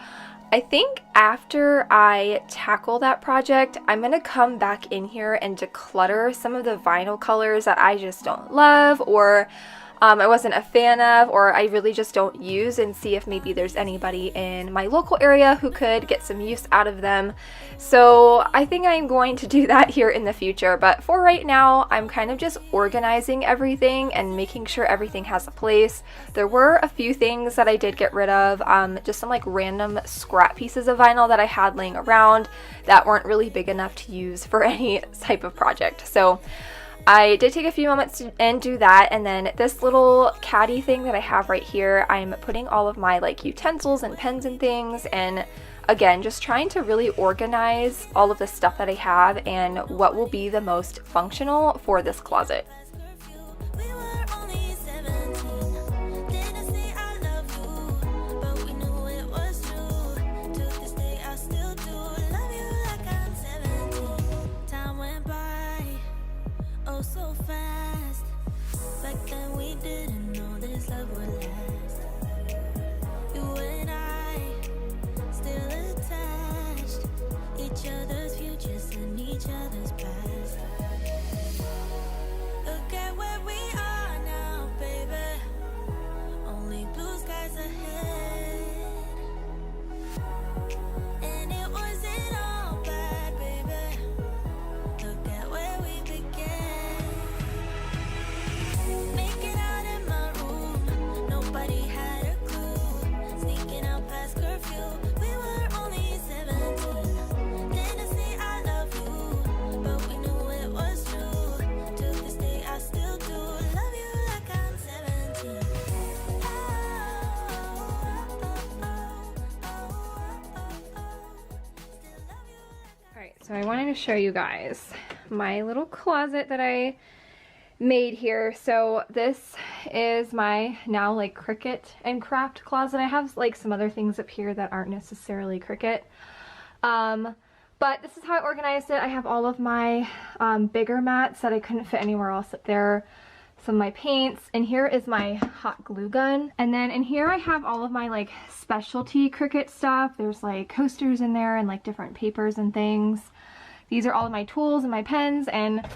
I think after I tackle that project, I'm going to come back in here and declutter some of the vinyl colors that I just don't love, or I wasn't a fan of, or I really just don't use, and see if maybe there's anybody in my local area who could get some use out of them. So I think I'm going to do that here in the future, but for right now, I'm kind of just organizing everything and making sure everything has a place. There were a few things that I did get rid of, just some like random scrap pieces of vinyl that I had laying around that weren't really big enough to use for any type of project. So I did take a few moments and do that, and then this little caddy thing that I have right here, I'm putting all of my like utensils and pens and things, and again, just trying to really organize all of the stuff that I have and what will be the most functional for this closet. We were only 17. Didn't say I love you, but we knew it was true. To this day, I still do love you like I'm 17. Time went by, oh so fast. Back then we didn't know this love would last. You and I still attached, each other's futures and each other's past. Look at where we are now, baby. Only blue skies ahead. And it wasn't all bad, baby. Look at where we began. Making out in my room, nobody had a clue. Sneaking out past curfew, we were only 17. Didn't say I love you, but we knew it was true. To this day, I still do love you like I'm 17. Alright, so I wanted to show you guys my little closet that I made here. So this is my now like Cricut and craft closet. I have like some other things up here that aren't necessarily Cricut. But this is how I organized it. I have all of my bigger mats that I couldn't fit anywhere else up there. Some of my paints, and here is my hot glue gun. And then in here I have all of my like specialty Cricut stuff. There's like coasters in there and like different papers and things. These are all of my tools and my pens and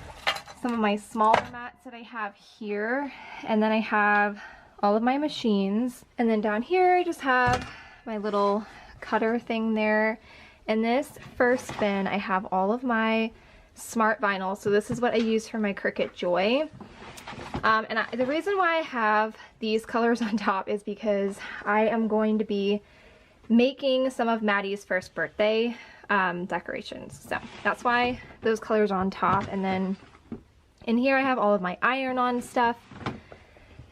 some of my smaller mats that I have here. And then I have all of my machines. And then down here I just have my little cutter thing there. In this first bin I have all of my smart vinyl. So this is what I use for my Cricut Joy. The reason why I have these colors on top is because I am going to be making some of Maddie's first birthday decorations. So that's why those colors are on top. And then in here I have all of my iron-on stuff.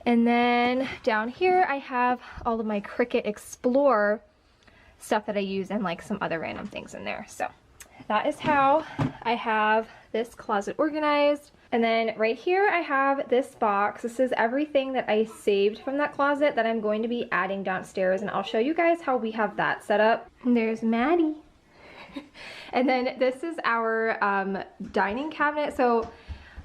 And then down here I have all of my Cricut Explore stuff that I use and like some other random things in there. So that is how I have this closet organized. And then right here I have this box. This is everything that I saved from that closet that I'm going to be adding downstairs, and I'll show you guys how we have that set up. And there's Maddie. And then this is our dining cabinet. So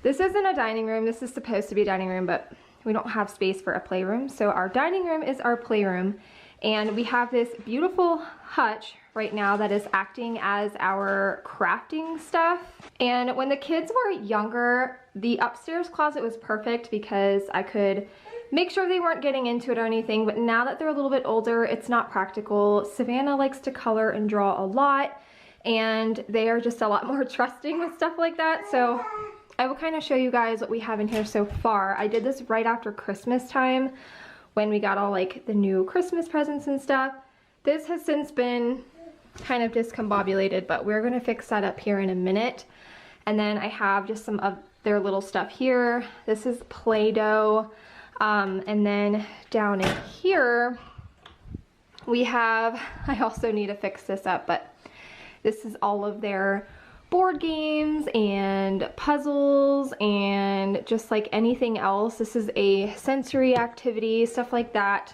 this isn't a dining room. This is supposed to be a dining room, but we don't have space for a playroom. So our dining room is our playroom. And we have this beautiful hutch right now that is acting as our crafting stuff. And when the kids were younger, the upstairs closet was perfect because I could make sure they weren't getting into it or anything, but now that they're a little bit older, it's not practical. Savannah likes to color and draw a lot, and they are just a lot more trusting with stuff like that. So I will kind of show you guys what we have in here so far. I did this right after Christmas time when we got all like the new Christmas presents and stuff. This has since been kind of discombobulated, but we're gonna fix that up here in a minute. And then I have just some of their little stuff here. This is Play-Doh. And then down in here, we have, I also need to fix this up, but this is all of their board games and puzzles and just like anything else. This is a sensory activity, stuff like that.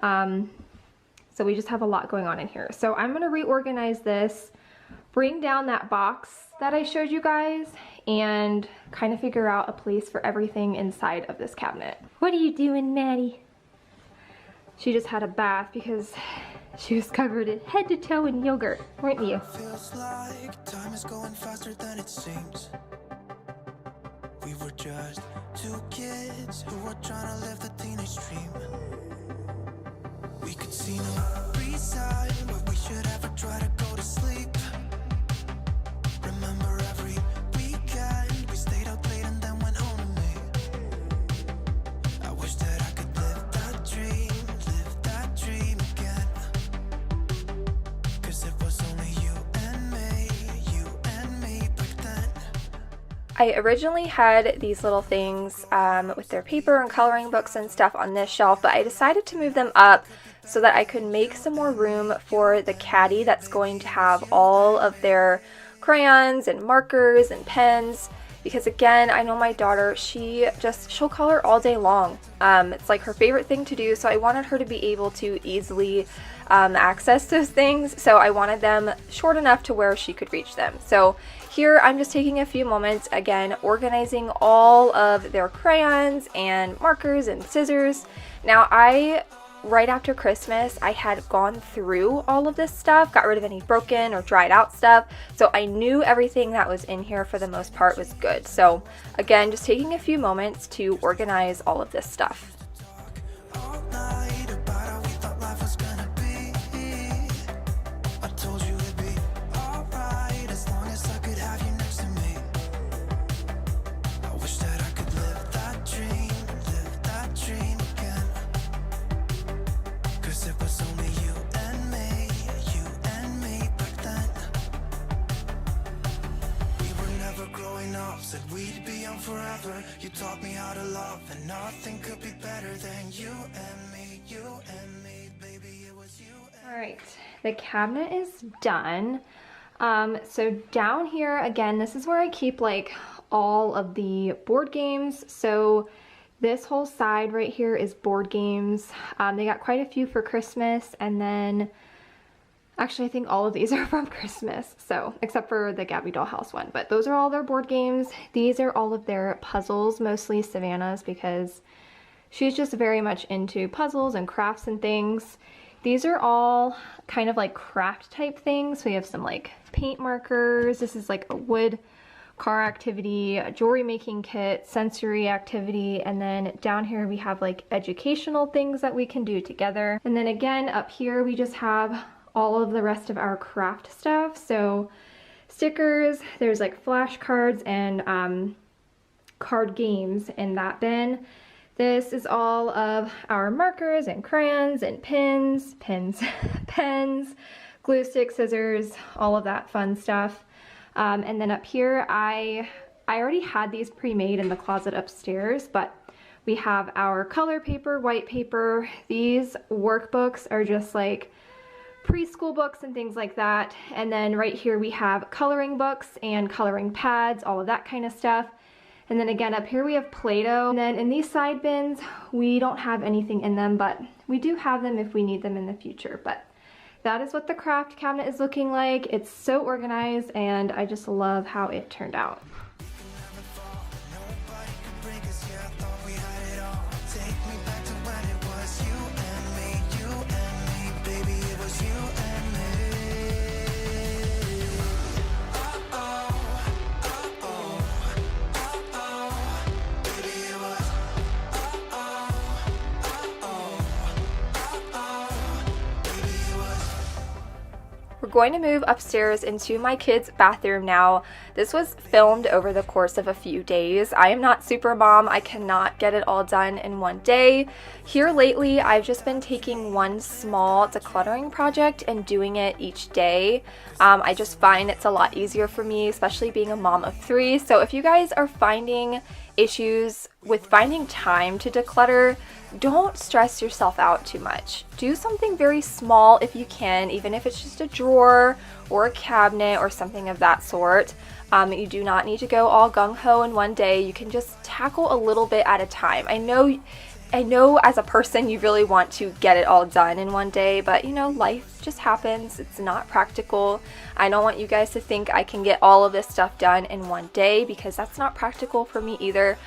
So we just have a lot going on in here. So I'm gonna reorganize this, bring down that box that I showed you guys, and kind of figure out a place for everything inside of this cabinet. What are you doing, Maddie? She just had a bath because she was covered head to toe in yogurt, weren't you? Feels like time is going faster than it seems. We were just two kids who were trying to live the teenage dream. We could see no reason why we should ever try to go to sleep. Remember every weekend we stayed up late and then went home with me. I wish that I could live that dream again. 'Cause it was only you and me back then. I originally had these little things with their paper and coloring books and stuff on this shelf, but I decided to move them up so that I could make some more room for the caddy that's going to have all of their crayons and markers and pens, because again, I know my daughter, she'll color all day long. It's like her favorite thing to do, so I wanted her to be able to easily access those things, so I wanted them short enough to where she could reach them. So here I'm just taking a few moments, again, organizing all of their crayons and markers and scissors. Now right after Christmas, I had gone through all of this stuff, got rid of any broken or dried out stuff, so I knew everything that was in here for the most part was good. So again, just taking a few moments to organize all of this stuff. All night about how we thought life was gonna be. I told you it'd be alright as long as I could have you next to me. I wish that I could live that dream again. 'Cause it was only you and me back then. We were never growing up, said we'd be young forever. You taught me how to love, and nothing could be better than you and me, baby, it was you and me. All right, the cabinet is done. So down here, again, this is where I keep like all of the board games. So this whole side right here is board games. They got quite a few for Christmas, and then actually I think all of these are from Christmas, so except for the Gabby Dollhouse one, but those are all their board games. These are all of their puzzles, mostly Savannah's, because she's just very much into puzzles and crafts and things. These are all kind of like craft type things. So we have some like paint markers. This is like a wood car activity, a jewelry making kit, sensory activity, and then down here we have like educational things that we can do together. And then again up here we just have all of the rest of our craft stuff. So stickers, there's like flashcards and card games in that bin. This is all of our markers and crayons and pens, glue stick, scissors, all of that fun stuff. And then up here, I already had these pre-made in the closet upstairs, but we have our color paper, white paper. These workbooks are just like preschool books and things like that. And then right here we have coloring books and coloring pads, all of that kind of stuff. And then again up here we have Play-Doh. And then in these side bins, we don't have anything in them, but we do have them if we need them in the future. But that is what the craft cabinet is looking like. It's so organized, and I just love how it turned out. We're going to move upstairs into my kids' bathroom now. This was filmed over the course of a few days. I am not super mom. I cannot get it all done in one day. Here lately, I've just been taking one small decluttering project and doing it each day. I just find it's a lot easier for me, especially being a mom of 3. So if you guys are finding issues with finding time to declutter, don't stress yourself out too much. Do something very small if you can, even if it's just a drawer or a cabinet or something of that sort. You do not need to go all gung-ho in one day. You can just tackle a little bit at a time. I know as a person you really want to get it all done in one day, but you know, life just happens. It's not practical. I don't want you guys to think I can get all of this stuff done in one day, because that's not practical for me either.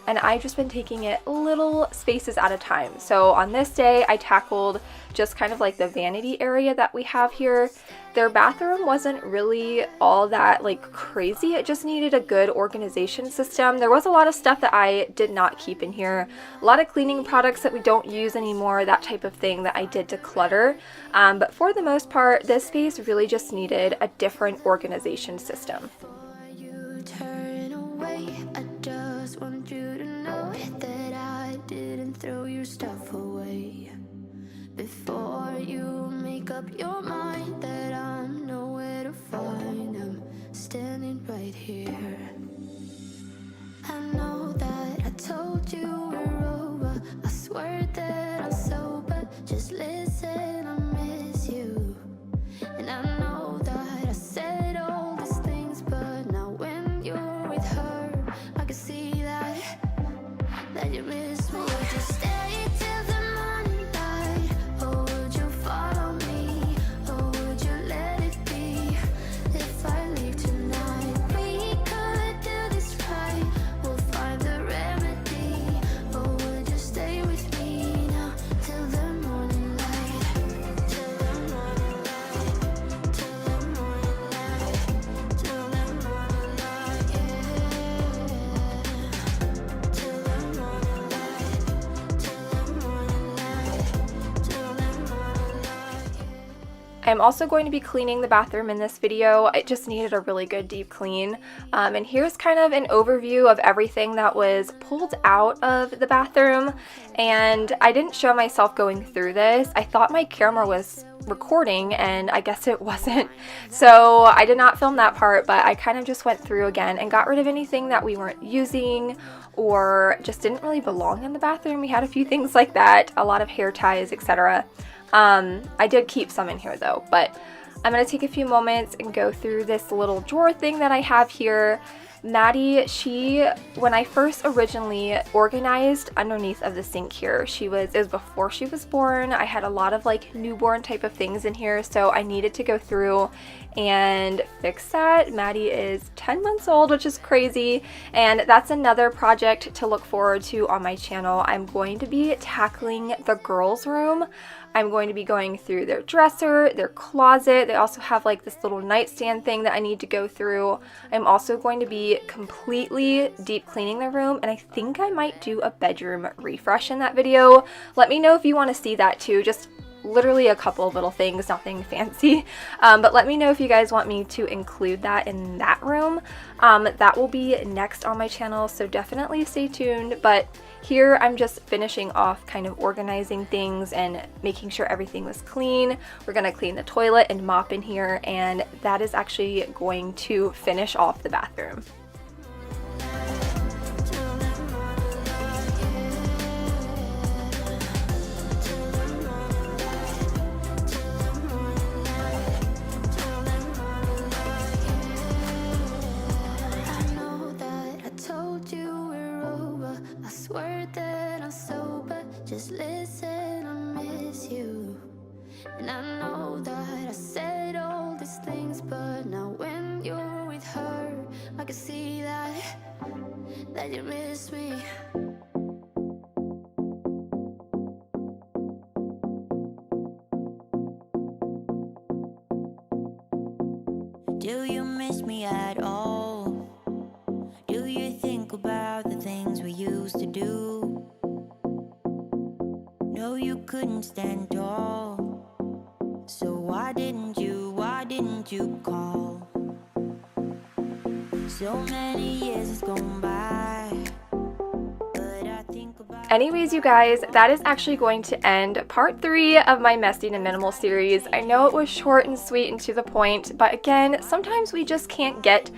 And I've just been taking it little spaces at a time. So on this day, I tackled just kind of like the vanity area that we have here. Their bathroom wasn't really all that like crazy. It just needed a good organization system. There was a lot of stuff that I did not keep in here. A lot of cleaning products that we don't use anymore, that type of thing that I did declutter. But for the most part, this space really just needed a different organization system. You turn away, I just want you to know that I didn't throw your stuff away. Before you make up your mind that I'm nowhere to find, I'm standing right here. I know that I told you we're over, I swear that I'm sober. Just listen, I miss you. And I know that I said all these things, but now when you're with her, I can see that you miss me. Would you stay till the morning light, or would you follow me, or would you let it be? If I leave tonight, we could do this right, we'll find the remedy. Or would you stay with me now till the morning light, till the morning light, till the morning light, till the morning light, yeah. Till the morning light, till the morning light, till the morning light, yeah. I'm also going to be cleaning the bathroom in this video. It just needed a really good deep clean. And here's kind of an overview of everything that was pulled out of the bathroom. And I didn't show myself going through this. I thought my camera was recording, and I guess it wasn't. So I did not film that part, but I kind of just went through again and got rid of anything that we weren't using or just didn't really belong in the bathroom. We had a few things like that, a lot of hair ties, etc. I did keep some in here though, but I'm going to take a few moments and go through this little drawer thing that I have here. Maddie, when I first originally organized underneath of the sink here, it was before she was born. I had a lot of like newborn type of things in here, so I needed to go through and fix that. Maddie is 10 months old, which is crazy, and that's another project to look forward to on my channel. I'm going to be tackling the girls' room. I'm going to be going through their dresser, their closet. They also have like this little nightstand thing that I need to go through. I'm also going to be completely deep cleaning their room, and I think I might do a bedroom refresh in that video. Let me know if you want to see that too. Just literally a couple of little things, nothing fancy, but let me know if you guys want me to include that in that room. That will be next on my channel, so definitely stay tuned. But here I'm just finishing off kind of organizing things and making sure everything was clean. We're going to clean the toilet and mop in here, and that is actually going to finish off the bathroom. Just listen, I miss you. And I know that I said all these things, but now when you're with her, I can see that you miss me. Do you miss me at all? Do you think about the things we used to do? No, you couldn't stand tall, so why didn't you didn't you call? So many years has gone by, but I think about. Anyways, you guys, that is actually going to end part 3 of my Messy to Minimal series. I know it was short and sweet and to the point, but again, sometimes we just can't get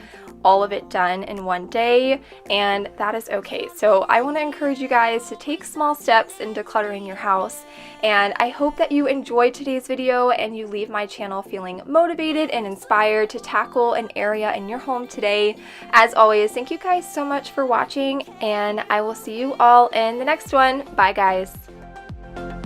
all of it done in one day, and that is okay. So I want to encourage you guys to take small steps in decluttering your house, and I hope that you enjoyed today's video and you leave my channel feeling motivated and inspired to tackle an area in your home today. As always, thank you guys so much for watching, and I will see you all in the next one. Bye guys. Can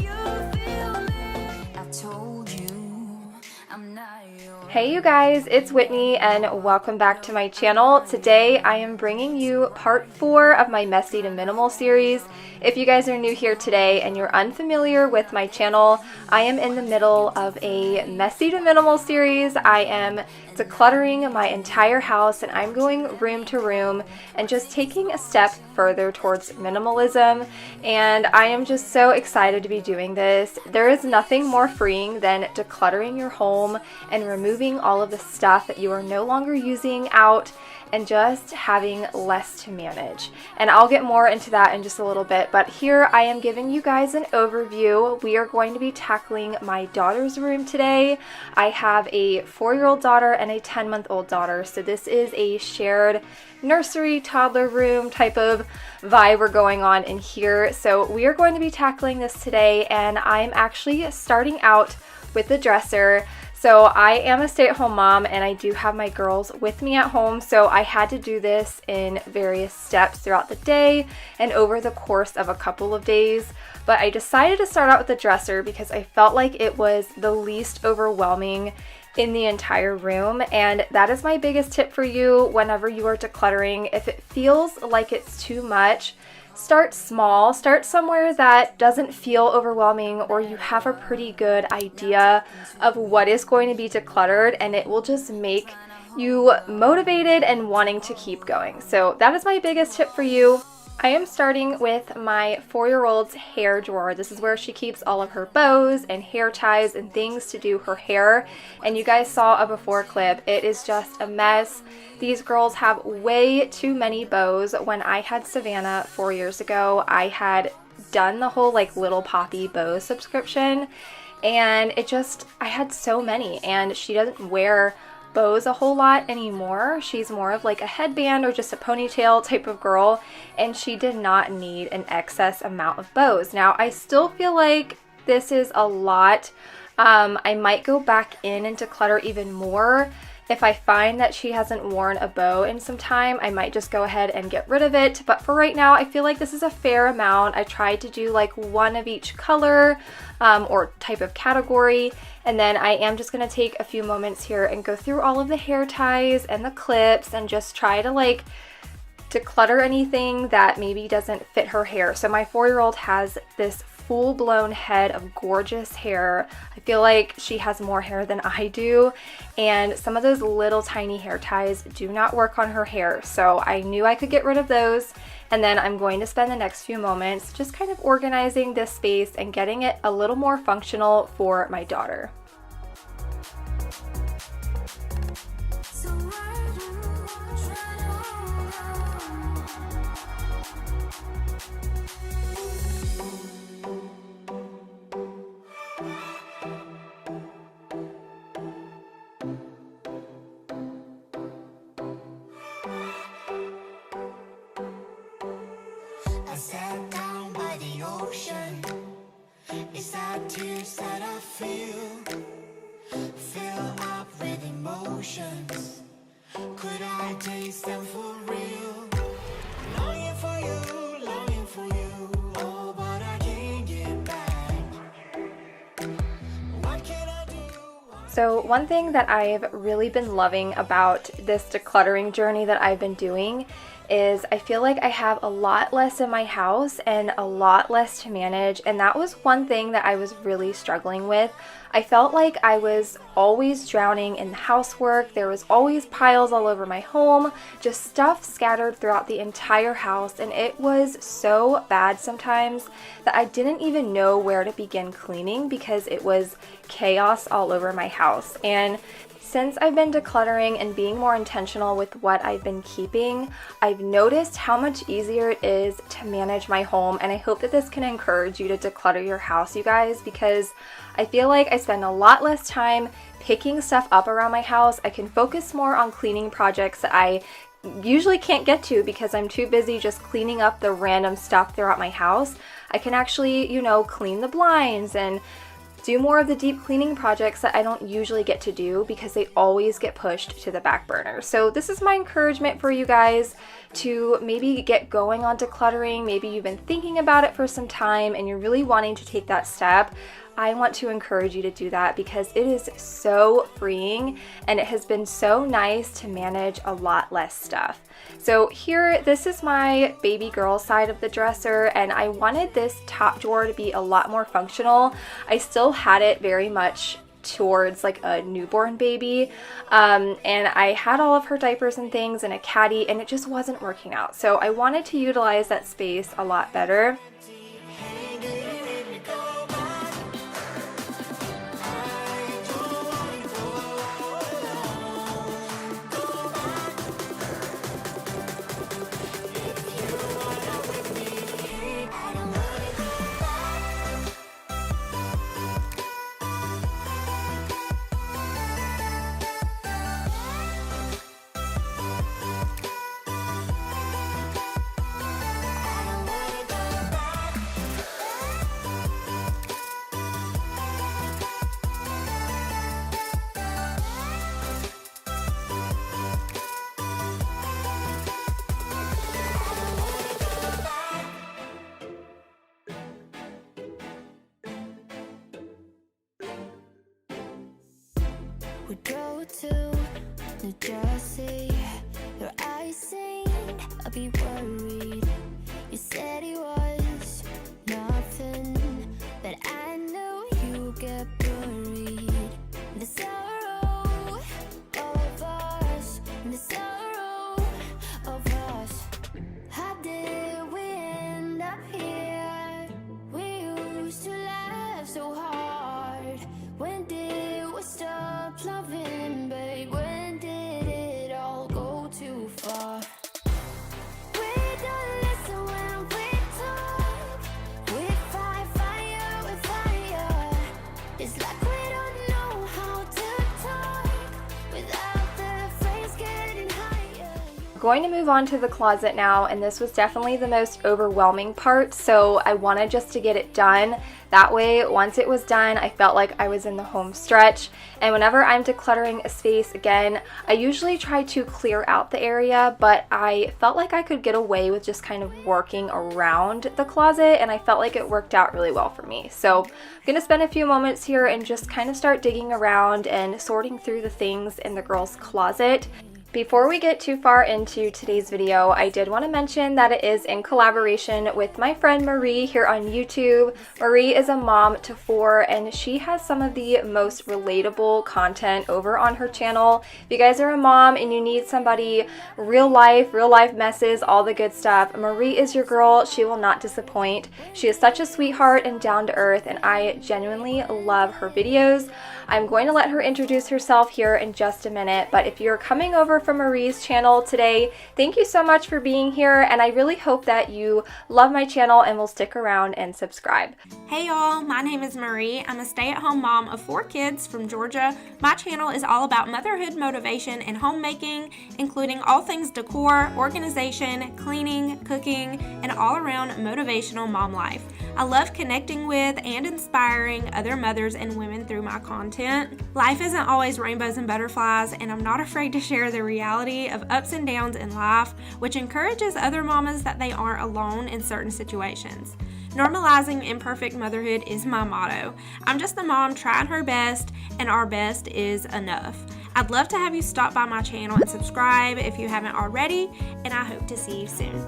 you feel me? I told you I'm not yours. Hey you guys, it's Whitney and welcome back to my channel. Today I am bringing you part 4 of my Messy to Minimal series. If you guys are new here today and you're unfamiliar with my channel, I am in the middle of a Messy to Minimal series. I am decluttering my entire house and I'm going room to room and just taking a step further towards minimalism, and I am just so excited to be doing this. There is nothing more freeing than decluttering your home and removing all of the stuff that you are no longer using out and just having less to manage. And I'll get more into that in just a little bit, but here I am giving you guys an overview. We are going to be tackling my daughter's room today. I have a 4-year-old daughter and a 10-month-old daughter, so this is a shared nursery toddler room type of vibe we're going on in here. So we are going to be tackling this today, and I'm actually starting out with the dresser. So I am a stay-at-home mom and I do have my girls with me at home, so I had to do this in various steps throughout the day and over the course of a couple of days. But I decided to start out with the dresser because I felt like it was the least overwhelming in the entire room, and that is my biggest tip for you whenever you are decluttering. If it feels like it's too much, start small. Start somewhere that doesn't feel overwhelming, or you have a pretty good idea of what is going to be decluttered, and it will just make you motivated and wanting to keep going. So that is my biggest tip for you. I am starting with my 4-year-old's hair drawer. This is where she keeps all of her bows and hair ties and things to do her hair. And you guys saw a before clip. It is just a mess. These girls have way too many bows. When I had Savannah 4 years ago, I had done the whole like Little Poppy bow subscription, and I had so many, and she doesn't wear bows a whole lot anymore. She's more of like a headband or just a ponytail type of girl, and she did not need an excess amount of bows. Now I still feel like this is a lot. I might go back in and declutter even more. If I find that she hasn't worn a bow in some time, I might just go ahead and get rid of it. But for right now, I feel like this is a fair amount. I tried to do like one of each color or type of category. And then I am just going to take a few moments here and go through all of the hair ties and the clips and just try to like declutter anything that maybe doesn't fit her hair. So my 4-year-old has this full-blown head of gorgeous hair. I feel like she has more hair than I do, and some of those little tiny hair ties do not work on her hair, so I knew I could get rid of those. And then I'm going to spend the next few moments just kind of organizing this space and getting it a little more functional for my daughter. So why do you try to hold I sat down by the ocean. It's that tears that I feel up with emotions. Could I taste them for real? Longing for you, oh, but I can't get back. What can I do? So one thing that I've really been loving about this decluttering journey that I've been doing is I feel like I have a lot less in my house and a lot less to manage, and that was one thing that I was really struggling with. I felt like I was always drowning in housework. There was always piles all over my home, just stuff scattered throughout the entire house, and it was so bad sometimes that I didn't even know where to begin cleaning because it was chaos all over my house. And since I've been decluttering and being more intentional with what I've been keeping, I've noticed how much easier it is to manage my home, and I hope that this can encourage you to declutter your house, you guys, because I feel like I spend a lot less time picking stuff up around my house. I can focus more on cleaning projects that I usually can't get to because I'm too busy just cleaning up the random stuff throughout my house. I can actually, you know, clean the blinds and do more of the deep cleaning projects that I don't usually get to do because they always get pushed to the back burner. So this is my encouragement for you guys to maybe get going on decluttering. Maybe you've been thinking about it for some time and you're really wanting to take that step. I want to encourage you to do that because it is so freeing and it has been so nice to manage a lot less stuff. So here, this is my baby girl side of the dresser, and I wanted this top drawer to be a lot more functional. I still had it very much towards like a newborn baby, and I had all of her diapers and things and a caddy, and it just wasn't working out. So I wanted to utilize that space a lot better. We drove to New Jersey. Your eyes seemed a bit worried. You said it was nothing, but I knew you get buried. The sorrow of us, the sorrow of us. How did we end up here? We used to laugh so hard. When did we stop loving, babe? When did it all go too far? We don't listen when we talk. We fight fire with fire. It's like we don't know how to talk without the phrase getting higher. Going to move on to the closet now, and this was definitely the most overwhelming part, so I wanted just to get it done. That way, once it was done, I felt like I was in the home stretch. And whenever I'm decluttering a space again, I usually try to clear out the area, but I felt like I could get away with just kind of working around the closet, and I felt like it worked out really well for me. So I'm gonna spend a few moments here and just kind of start digging around and sorting through the things in the girls' closet. Before we get too far into today's video, I did want to mention that it is in collaboration with my friend Marie here on YouTube. Marie is a mom to 4, and she has some of the most relatable content over on her channel. If you guys are a mom and you need somebody real life messes, all the good stuff, Marie is your girl. She will not disappoint. She is such a sweetheart and down to earth, and I genuinely love her videos. I'm going to let her introduce herself here in just a minute, but if you're coming over from Marie's channel today, thank you so much for being here, and I really hope that you love my channel and will stick around and subscribe. Hey y'all, my name is Marie. I'm a stay-at-home mom of 4 kids from Georgia. My channel is all about motherhood motivation and homemaking, including all things decor, organization, cleaning, cooking, and all-around motivational mom life. I love connecting with and inspiring other mothers and women through my content. Life isn't always rainbows and butterflies, and I'm not afraid to share the reality of ups and downs in life, which encourages other mamas that they aren't alone in certain situations. Normalizing imperfect motherhood is my motto. I'm just a mom trying her best, and our best is enough. I'd love to have you stop by my channel and subscribe if you haven't already, and I hope to see you soon.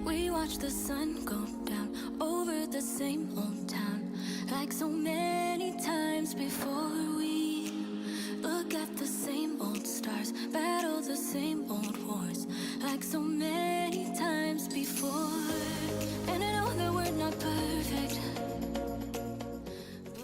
We watch the sun go down over the same old town, like so many times before. We look at the same old stars, battle the same old wars, like so many times before. And I know that we're not perfect.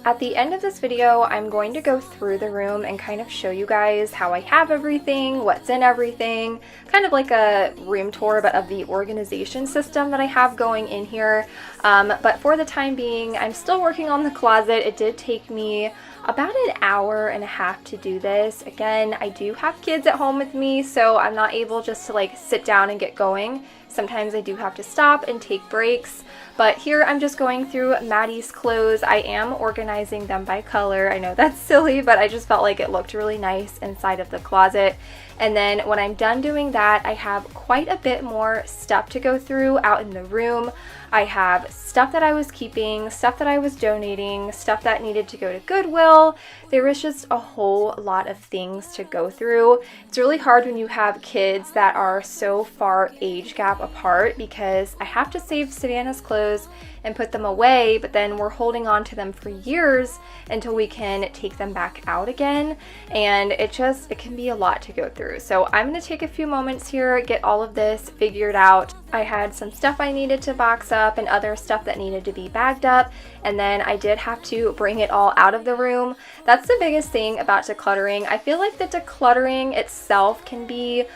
At the end of this video, I'm going to go through the room and kind of show you guys how I have everything, what's in everything, kind of like a room tour, but of the organization system that I have going in here. But for the time being, I'm still working on the closet. It did take me about an hour and a half to do this. Again, I do have kids at home with me, so I'm not able just to like sit down and get going. Sometimes I do have to stop and take breaks. But here I'm just going through Maddie's clothes. I am organizing them by color. I know that's silly, but I just felt like it looked really nice inside of the closet. And then when I'm done doing that, I have quite a bit more stuff to go through out in the room. I have stuff that I was keeping, stuff that I was donating, stuff that needed to go to Goodwill. There was just a whole lot of things to go through. It's really hard when you have kids that are so far age gap apart, because I have to save Savannah's clothes and put them away, but then we're holding on to them for years until we can take them back out again, and it can be a lot to go through. So I'm going to take a few moments here, get all of this figured out. I had some stuff I needed to box up and other stuff that needed to be bagged up, and then I did have to bring it all out of the room. That's the biggest thing about decluttering. I feel like the decluttering itself can be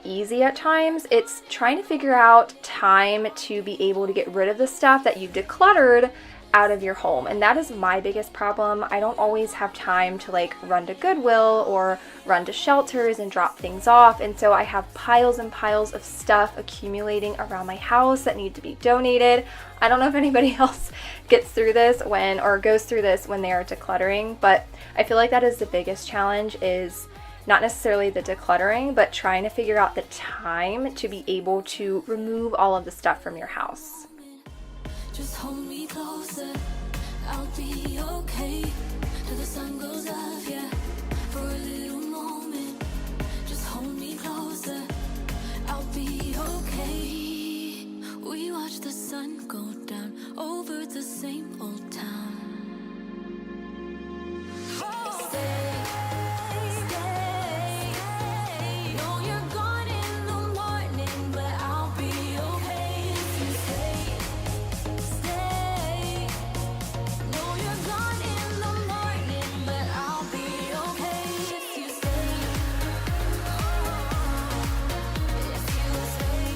easy at times. It's trying to figure out time to be able to get rid of the stuff that you've decluttered out of your home, and that is my biggest problem. I don't always have time to like run to Goodwill or run to shelters and drop things off, and so I have piles and piles of stuff accumulating around my house that need to be donated. I don't know if anybody else gets through this or goes through this when they are decluttering, but I feel like that is the biggest challenge, is not necessarily the decluttering, but trying to figure out the time to be able to remove all of the stuff from your house. Just hold me closer, I'll be okay till the sun goes up, yeah, for a little moment. Just hold me closer, I'll be okay. We watch the sun go down over the same old town. Stay, know you're gone in the morning, but I'll be okay if you stay. Know you're gone in the morning, but I'll be okay if you stay. If you stay.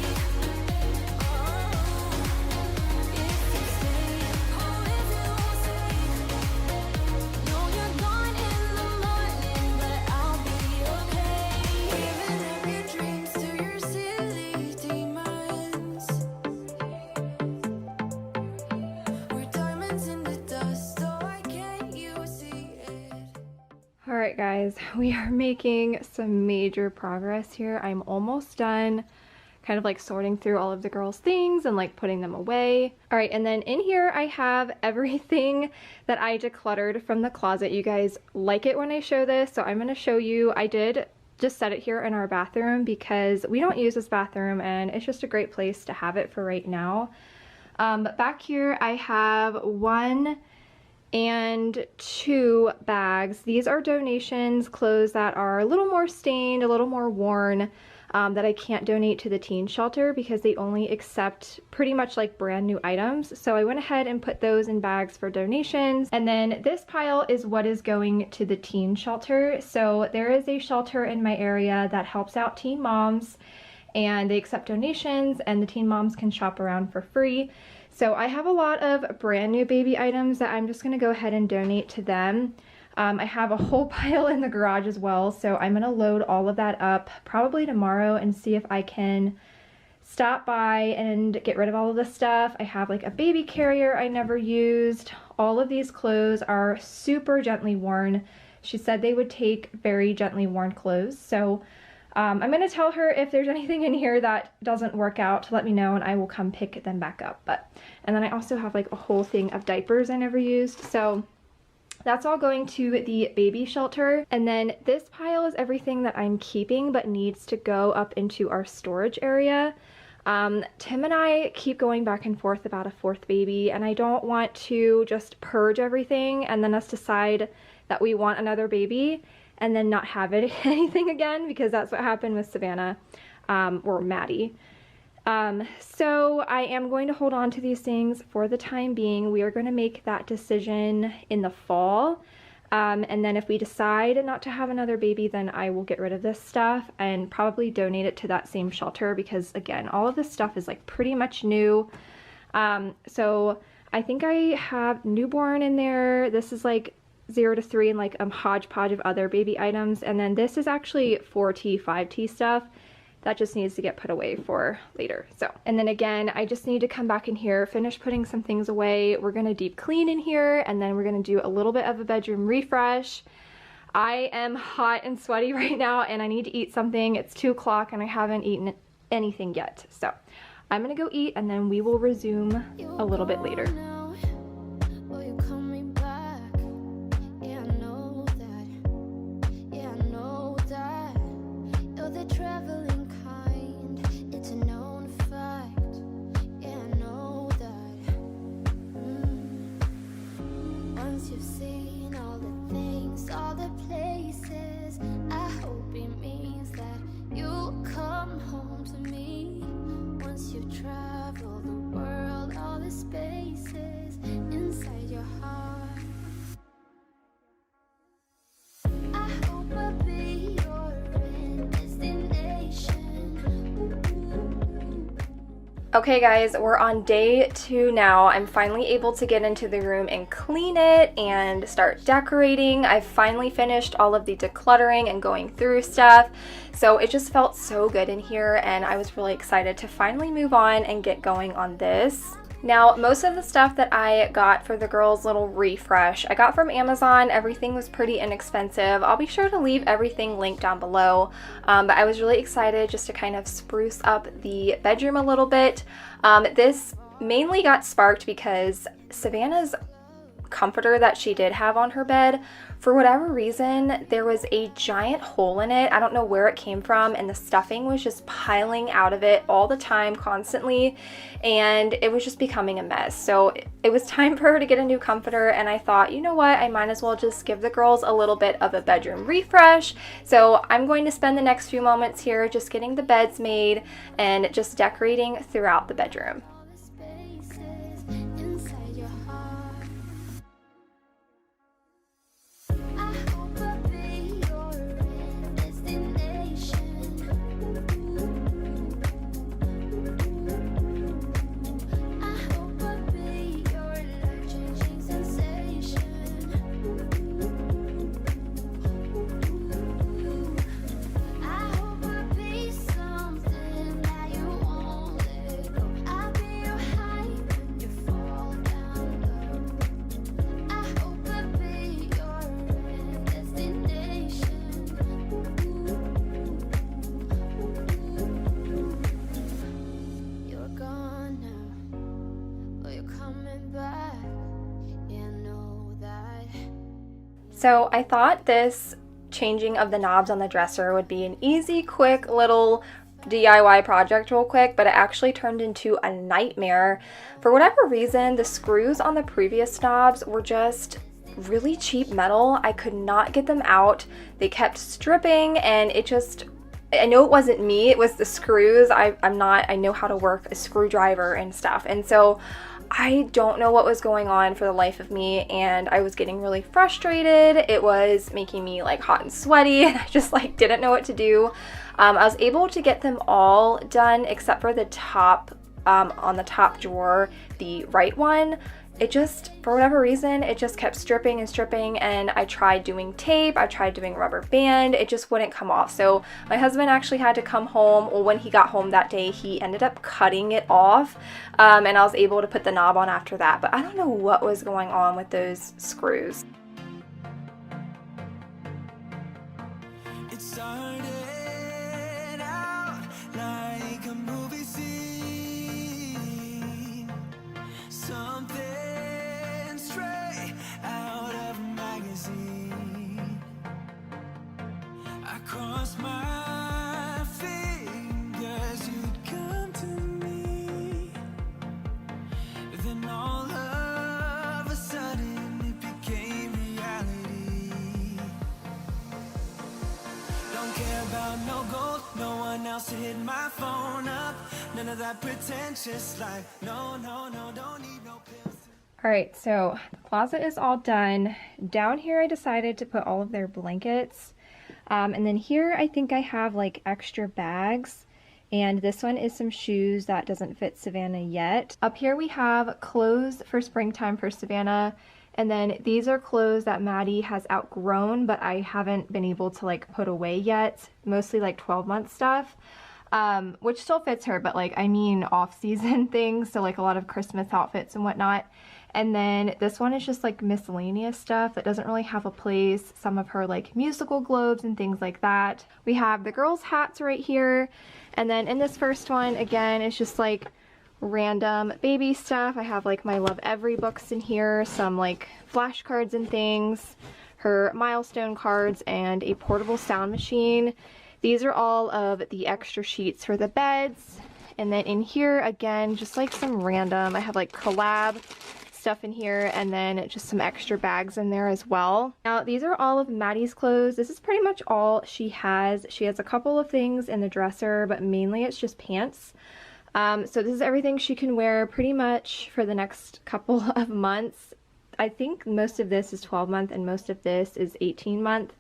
Know you're gone in the morning, but I'll be okay. Giving up your dreams to your silly demons. We're diamonds in the dust, so why can't you see it? Alright guys, we are making some major progress here. I'm almost done kind of like sorting through all of the girls' things and like putting them away. Alright, and then in here I have everything that I decluttered from the closet. You guys like it when I show this, so I'm going to show you. I did just set it here in our bathroom because we don't use this bathroom and it's just a great place to have it for right now. But back here I have 1 and 2 bags. These are donations, clothes that are a little more stained, a little more worn, that I can't donate to the teen shelter because they only accept pretty much like brand new items. So I went ahead and put those in bags for donations. And then this pile is what is going to the teen shelter. So there is a shelter in my area that helps out teen moms, and they accept donations, and the teen moms can shop around for free. So I have a lot of brand new baby items that I'm just going to go ahead and donate to them. I have a whole pile in the garage as well, so I'm going to load all of that up probably tomorrow and see if I can stop by and get rid of all of this stuff. I have like a baby carrier I never used. All of these clothes are super gently worn. She said they would take very gently worn clothes, so I'm going to tell her if there's anything in here that doesn't work out to let me know, and I will come pick them back up. And then I also have like a whole thing of diapers I never used, so that's all going to the baby shelter. And then this pile is everything that I'm keeping but needs to go up into our storage area. Tim and I keep going back and forth about a fourth baby, and I don't want to just purge everything and then us decide that we want another baby and then not have anything again, because that's what happened with Savannah, or Maddie. So I am going to hold on to these things for the time being. We are going to make that decision in the fall. And then if we decide not to have another baby, then I will get rid of this stuff and probably donate it to that same shelter, because again, all of this stuff is like pretty much new. So I think I have newborn in there. This is like 0 to 3 and like a hodgepodge of other baby items. And then this is actually 4T, 5T stuff that just needs to get put away for later. So, and then again, I just need to come back in here, finish putting some things away. We're gonna deep clean in here, and then we're gonna do a little bit of a bedroom refresh. I am hot and sweaty right now, and I need to eat something. It's 2 o'clock and I haven't eaten anything yet. So I'm gonna go eat, and then we will resume a little bit later. Okay guys, we're on day 2 now. I'm finally able to get into the room and clean it and start decorating. I've finally finished all of the decluttering and going through stuff. So it just felt so good in here, and I was really excited to finally move on and get going on this. Now, most of the stuff that I got for the girls' little refresh, I got from Amazon. Everything was pretty inexpensive. I'll be sure to leave everything linked down below. But I was really excited just to kind of spruce up the bedroom a little bit. This mainly got sparked because Savannah's comforter that she did have on her bed, for whatever reason, there was a giant hole in it. I don't know where it came from, and the stuffing was just piling out of it all the time, constantly, and it was just becoming a mess. So it was time for her to get a new comforter, and I thought, you know what, I might as well just give the girls a little bit of a bedroom refresh. So I'm going to spend the next few moments here just getting the beds made and just decorating throughout the bedroom. So I thought this changing of the knobs on the dresser would be an easy, quick little DIY project real quick, but it actually turned into a nightmare. For whatever reason, the screws on the previous knobs were just really cheap metal. I could not get them out. They kept stripping, and it just, I know it wasn't me, it was the screws. I know how to work a screwdriver and stuff, and so I don't know what was going on for the life of me, and I was getting really frustrated. It was making me like hot and sweaty, and I just like didn't know what to do. I was able to get them all done except for the top, on the top drawer, the right one. It just, for whatever reason, it just kept stripping and stripping, and I tried doing tape, I tried doing rubber band, it just wouldn't come off. So my husband actually had to come home. Well, when he got home that day, he ended up cutting it off, and I was able to put the knob on after that, but I don't know what was going on with those screws. It started like a movie scene. Something straight out of a magazine. I crossed my fingers you'd come to me. Then all of a sudden it became reality. Don't care about no gold, no one else to hit my phone up. None of that pretentious life. No, no, no, don't need no pills. Alright, so the closet is all done. Down here I decided to put all of their blankets. And then here I think I have like extra bags. And this one is some shoes that doesn't fit Savannah yet. Up here we have clothes for springtime for Savannah. And then these are clothes that Maddie has outgrown, but I haven't been able to like put away yet. Mostly like 12-month stuff. Which still fits her, but like I mean off-season things, so like a lot of Christmas outfits and whatnot. And then this one is just like miscellaneous stuff that doesn't really have a place. Some of her like musical globes and things like that. We have the girls' hats right here. And then in this first one, again, it's just like random baby stuff. I have like my Love Every books in here, some like flashcards and things, her milestone cards, and a portable sound machine. These are all of the extra sheets for the beds. And then in here, again, just like some random, I have like collab stuff in here, and then just some extra bags in there as well. Now, these are all of Maddie's clothes. This is pretty much all she has. She has a couple of things in the dresser, but mainly it's just pants. So this is everything she can wear pretty much for the next couple of months. I think most of this is 12-month and most of this is 18-month.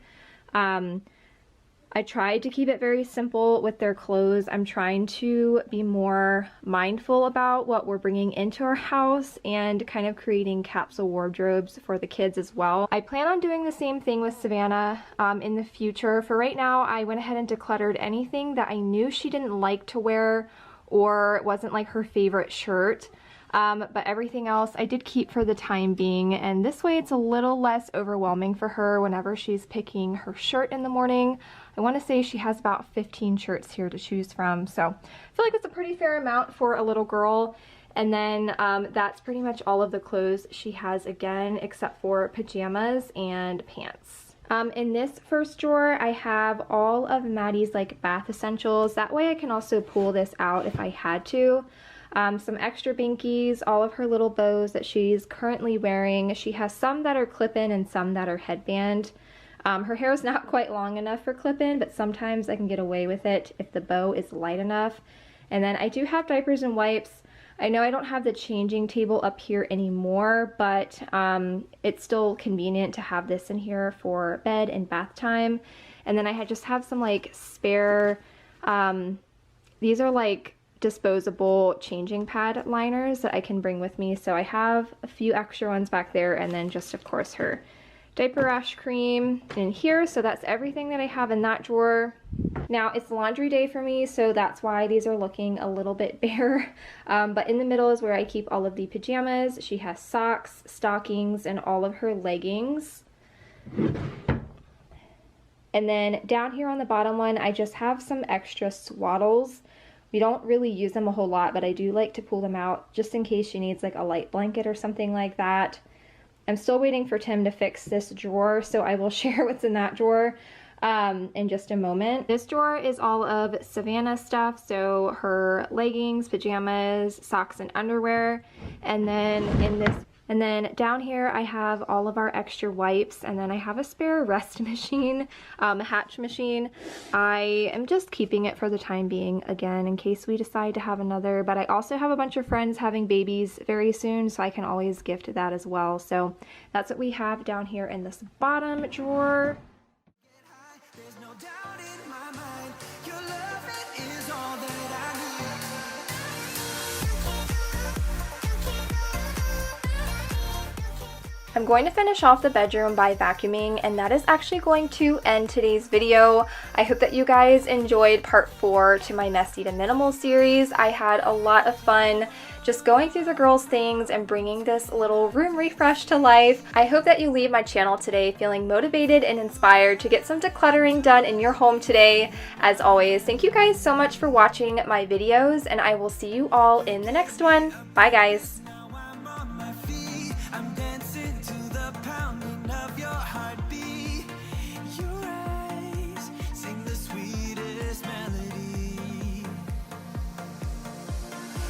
I tried to keep it very simple with their clothes. I'm trying to be more mindful about what we're bringing into our house and kind of creating capsule wardrobes for the kids as well. I plan on doing the same thing with Savannah in the future. For right now, I went ahead and decluttered anything that I knew she didn't like to wear or wasn't like her favorite shirt. But everything else I did keep for the time being, and this way it's a little less overwhelming for her whenever she's picking her shirt in the morning. I want to say she has about 15 shirts here to choose from, so I feel like it's a pretty fair amount for a little girl. And then that's pretty much all of the clothes she has again, except for pajamas and pants. In this first drawer, I have all of Maddie's like bath essentials. That way I can also pull this out if I had to. Some extra binkies, all of her little bows that she's currently wearing. She has some that are clip-in and some that are headband. Her hair is not quite long enough for clip-in, but sometimes I can get away with it if the bow is light enough. And then I do have diapers and wipes. I know I don't have the changing table up here anymore, but it's still convenient to have this in here for bed and bath time. And then I just have some like spare, these are like disposable changing pad liners that I can bring with me. So I have a few extra ones back there, and then just of course her diaper rash cream in here. So that's everything that I have in that drawer. Now it's laundry day for me, so that's why these are looking a little bit bare. But in the middle is where I keep all of the pajamas. She has socks, stockings, and all of her leggings. And then down here on the bottom one, I just have some extra swaddles. We don't really use them a whole lot, but I do like to pull them out just in case she needs like a light blanket or something like that. I'm still waiting for Tim to fix this drawer, so I will share what's in that drawer in just a moment. This drawer is all of Savannah stuff, so her leggings, pajamas, socks, and underwear. And then down here I have all of our extra wipes, and then I have a spare rest machine, a hatch machine. I am just keeping it for the time being, again, in case we decide to have another, but I also have a bunch of friends having babies very soon, so I can always gift that as well. So that's what we have down here in this bottom drawer. There's no doubt in my mind, your love is all that I need. I'm going to finish off the bedroom by vacuuming, and that is actually going to end today's video. I hope that you guys enjoyed part 4 to my messy to minimal series. I had a lot of fun just going through the girls' things and bringing this little room refresh to life. I hope that you leave my channel today feeling motivated and inspired to get some decluttering done in your home today. As always, thank you guys so much for watching my videos, and I will see you all in the next one. Bye guys. Now I'm on my feet. I'm dancing to the pounding of your heartbeat. Your eyes sing the sweetest melody.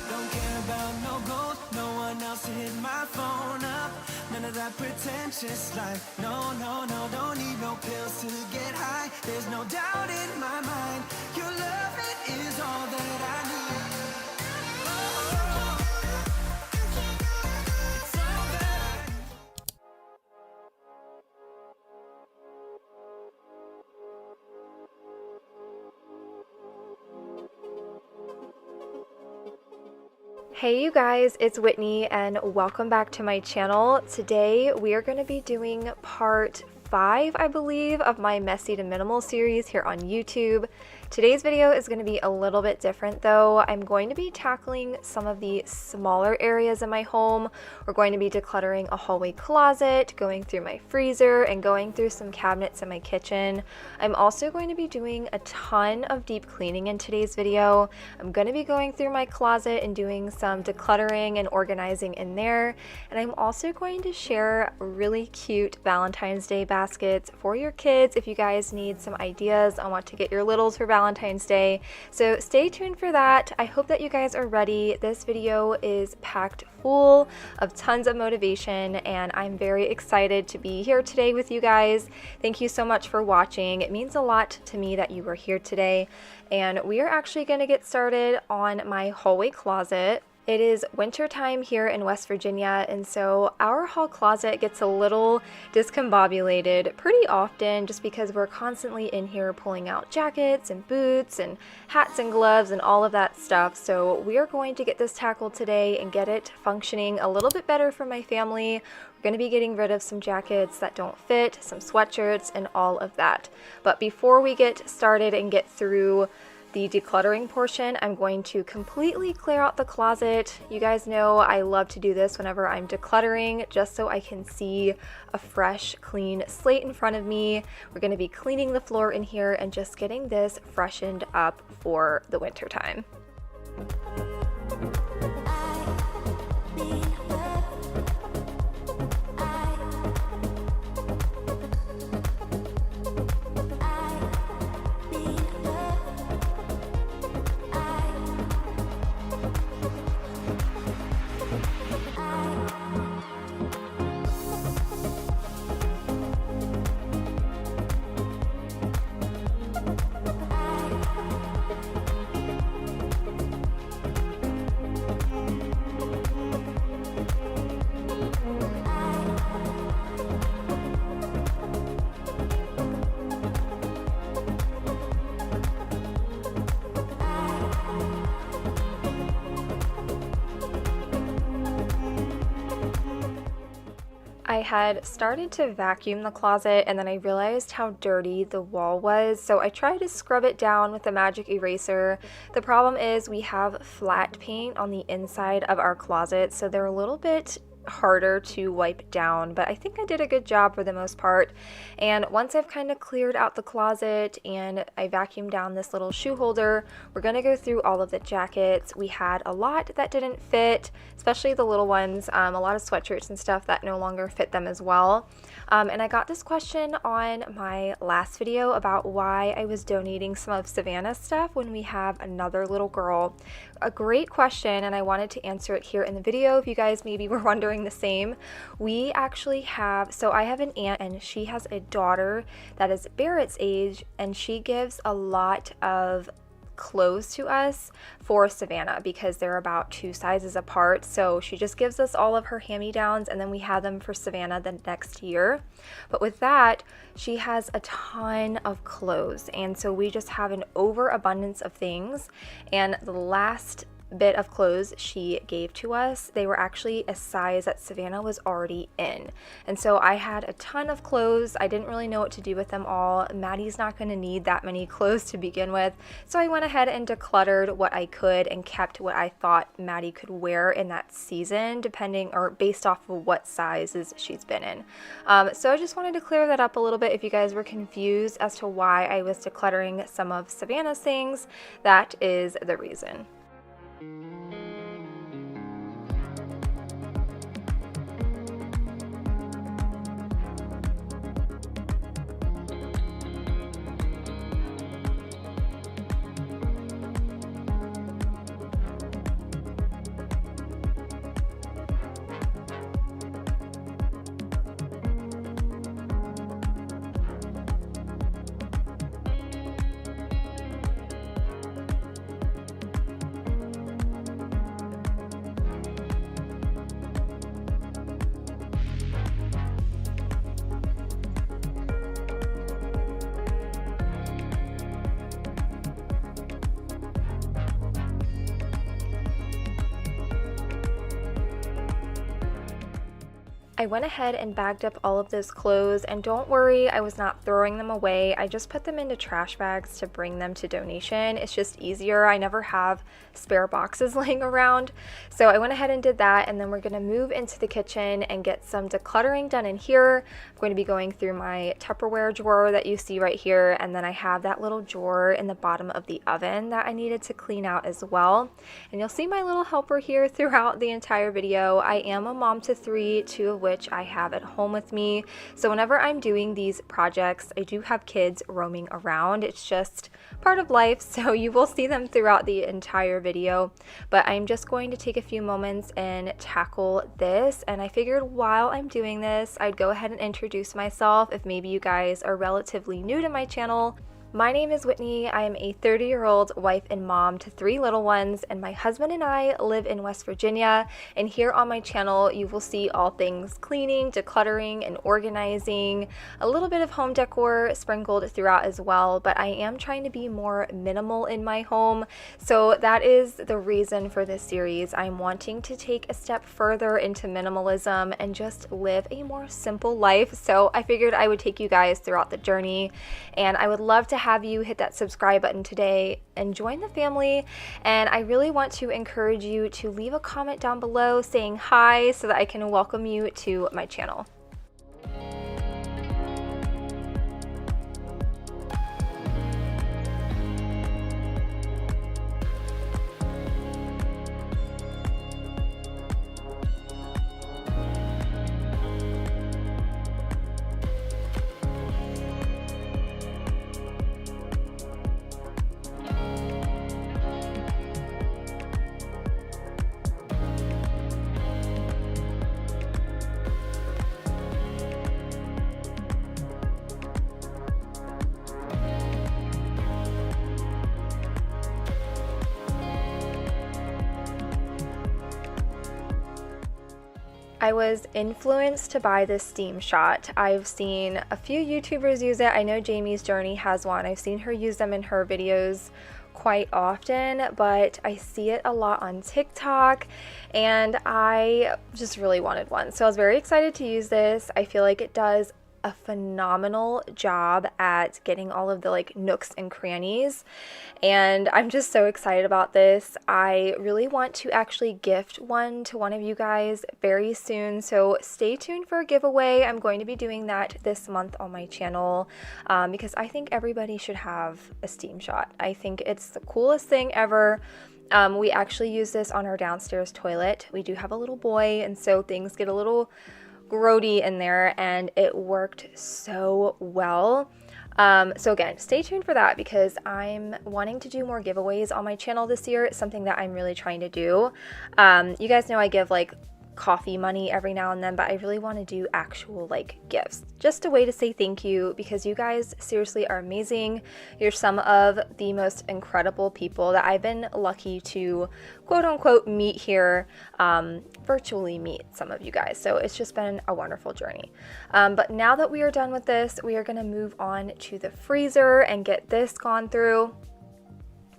Don't care about no gold, no one else to hit my phone up. None of that pretentious life. No, no, no, don't need no pills to get high. There's no doubt in my mind. Your love, it is all that I need. It's all that I need. Hey you guys, it's Whitney and welcome back to my channel. Today we are going to be doing part 5, I believe, of my messy to minimal series here on YouTube. Today's video is going to be a little bit different though. I'm going to be tackling some of the smaller areas in my home. We're going to be decluttering a hallway closet, going through my freezer, and going through some cabinets in my kitchen. I'm also going to be doing a ton of deep cleaning in today's video. I'm going to be going through my closet and doing some decluttering and organizing in there. And I'm also going to share really cute Valentine's Day baskets for your kids if you guys need some ideas on what to get your littles for Valentine's Day. So stay tuned for that. I hope that you guys are ready. This video is packed full of tons of motivation and I'm very excited to be here today with you guys. Thank you so much for watching. It means a lot to me that you were here today, and we are actually going to get started on my hallway closet. It is winter time here in West Virginia, and so our hall closet gets a little discombobulated pretty often just because we're constantly in here pulling out jackets and boots and hats and gloves and all of that stuff. So we are going to get this tackled today and get it functioning a little bit better for my family. We're going to be getting rid of some jackets that don't fit, some sweatshirts, and all of that. But before we get started and get through the decluttering portion, I'm going to completely clear out the closet. You guys know I love to do this whenever I'm decluttering, just so I can see a fresh, clean slate in front of me. We're going to be cleaning the floor in here and just getting this freshened up for the winter time. I had started to vacuum the closet and then I realized how dirty the wall was, so I tried to scrub it down with a magic eraser. The problem is we have flat paint on the inside of our closet, so they're a little bit harder to wipe down, but I think I did a good job for the most part. And once I've kind of cleared out the closet and I vacuumed down this little shoe holder, we're going to go through all of the jackets. We had a lot that didn't fit, especially the little ones, a lot of sweatshirts and stuff that no longer fit them as well. And I got this question on my last video about why I was donating some of Savannah's stuff when we have another little girl. A great question, and I wanted to answer it here in the video if you guys maybe were wondering the same. We actually have, so I have an aunt and she has a daughter that is Barrett's age, and she gives a lot of clothes to us for Savannah because they're about 2 sizes apart. So she just gives us all of her hand-me-downs and then we have them for Savannah the next year. But with that, she has a ton of clothes, and so we just have an overabundance of things. And the last bit of clothes she gave to us, they were actually a size that Savannah was already in. And so I had a ton of clothes. I didn't really know what to do with them all. Maddie's not going to need that many clothes to begin with. So I went ahead and decluttered what I could and kept what I thought Maddie could wear in that season, depending or based off of what sizes she's been in. So I just wanted to clear that up a little bit if you guys were confused as to why I was decluttering some of Savannah's things. That is the reason. I went ahead and bagged up all of those clothes, and don't worry, I was not throwing them away. I just put them into trash bags to bring them to donation. It's just easier. I never have spare boxes laying around. So I went ahead and did that, and then we're going to move into the kitchen and get some decluttering done in here. I'm going to be going through my Tupperware drawer that you see right here, and then I have that little drawer in the bottom of the oven that I needed to clean out as well. And you'll see my little helper here throughout the entire video. I am a mom to 3, 2 of which I have at home with me. So whenever I'm doing these projects, I do have kids roaming around. It's just part of life, so you will see them throughout the entire video. But I'm just going to take a few moments and tackle this, and I figured while I'm doing this, I'd go ahead and introduce myself if maybe you guys are relatively new to my channel. My name is Whitney. I am a 30-year-old wife and mom to 3 little ones, and my husband and I live in West Virginia. And here on my channel, you will see all things cleaning, decluttering, and organizing, a little bit of home decor sprinkled throughout as well, but I am trying to be more minimal in my home. So that is the reason for this series. I'm wanting to take a step further into minimalism and just live a more simple life. So I figured I would take you guys throughout the journey, and I would love to have you hit that subscribe button today and join the family. And I really want to encourage you to leave a comment down below saying hi so that I can welcome you to my channel. I was influenced to buy this steam shot. I've seen a few YouTubers use it. I know Jamie's Journey has one. I've seen her use them in her videos quite often, but I see it a lot on TikTok, and I just really wanted one. So I was very excited to use this. I feel like it does a phenomenal job at getting all of the nooks and crannies, and I'm just so excited about this. I really want to actually gift one to one of you guys very soon, so stay tuned for a giveaway. I'm going to be doing that this month on my channel because I think everybody should have a steam shot. I think it's the coolest thing ever. We actually use this on our downstairs toilet. We do have a little boy, and so things get a little grody in there, and it worked so well. So again, stay tuned for that because I'm wanting to do more giveaways on my channel this year. It's something that I'm really trying to do. You guys know I give coffee money every now and then, but I really want to do actual gifts, just a way to say thank you because you guys seriously are amazing. You're some of the most incredible people that I've been lucky to quote unquote meet here, virtually meet some of you guys. So it's just been a wonderful journey. But now that we are done with this, we are going to move on to the freezer and get this gone through.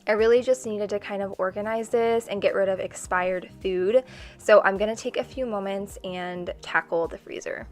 I really just needed to kind of organize this and get rid of expired food. So I'm gonna take a few moments and tackle the freezer.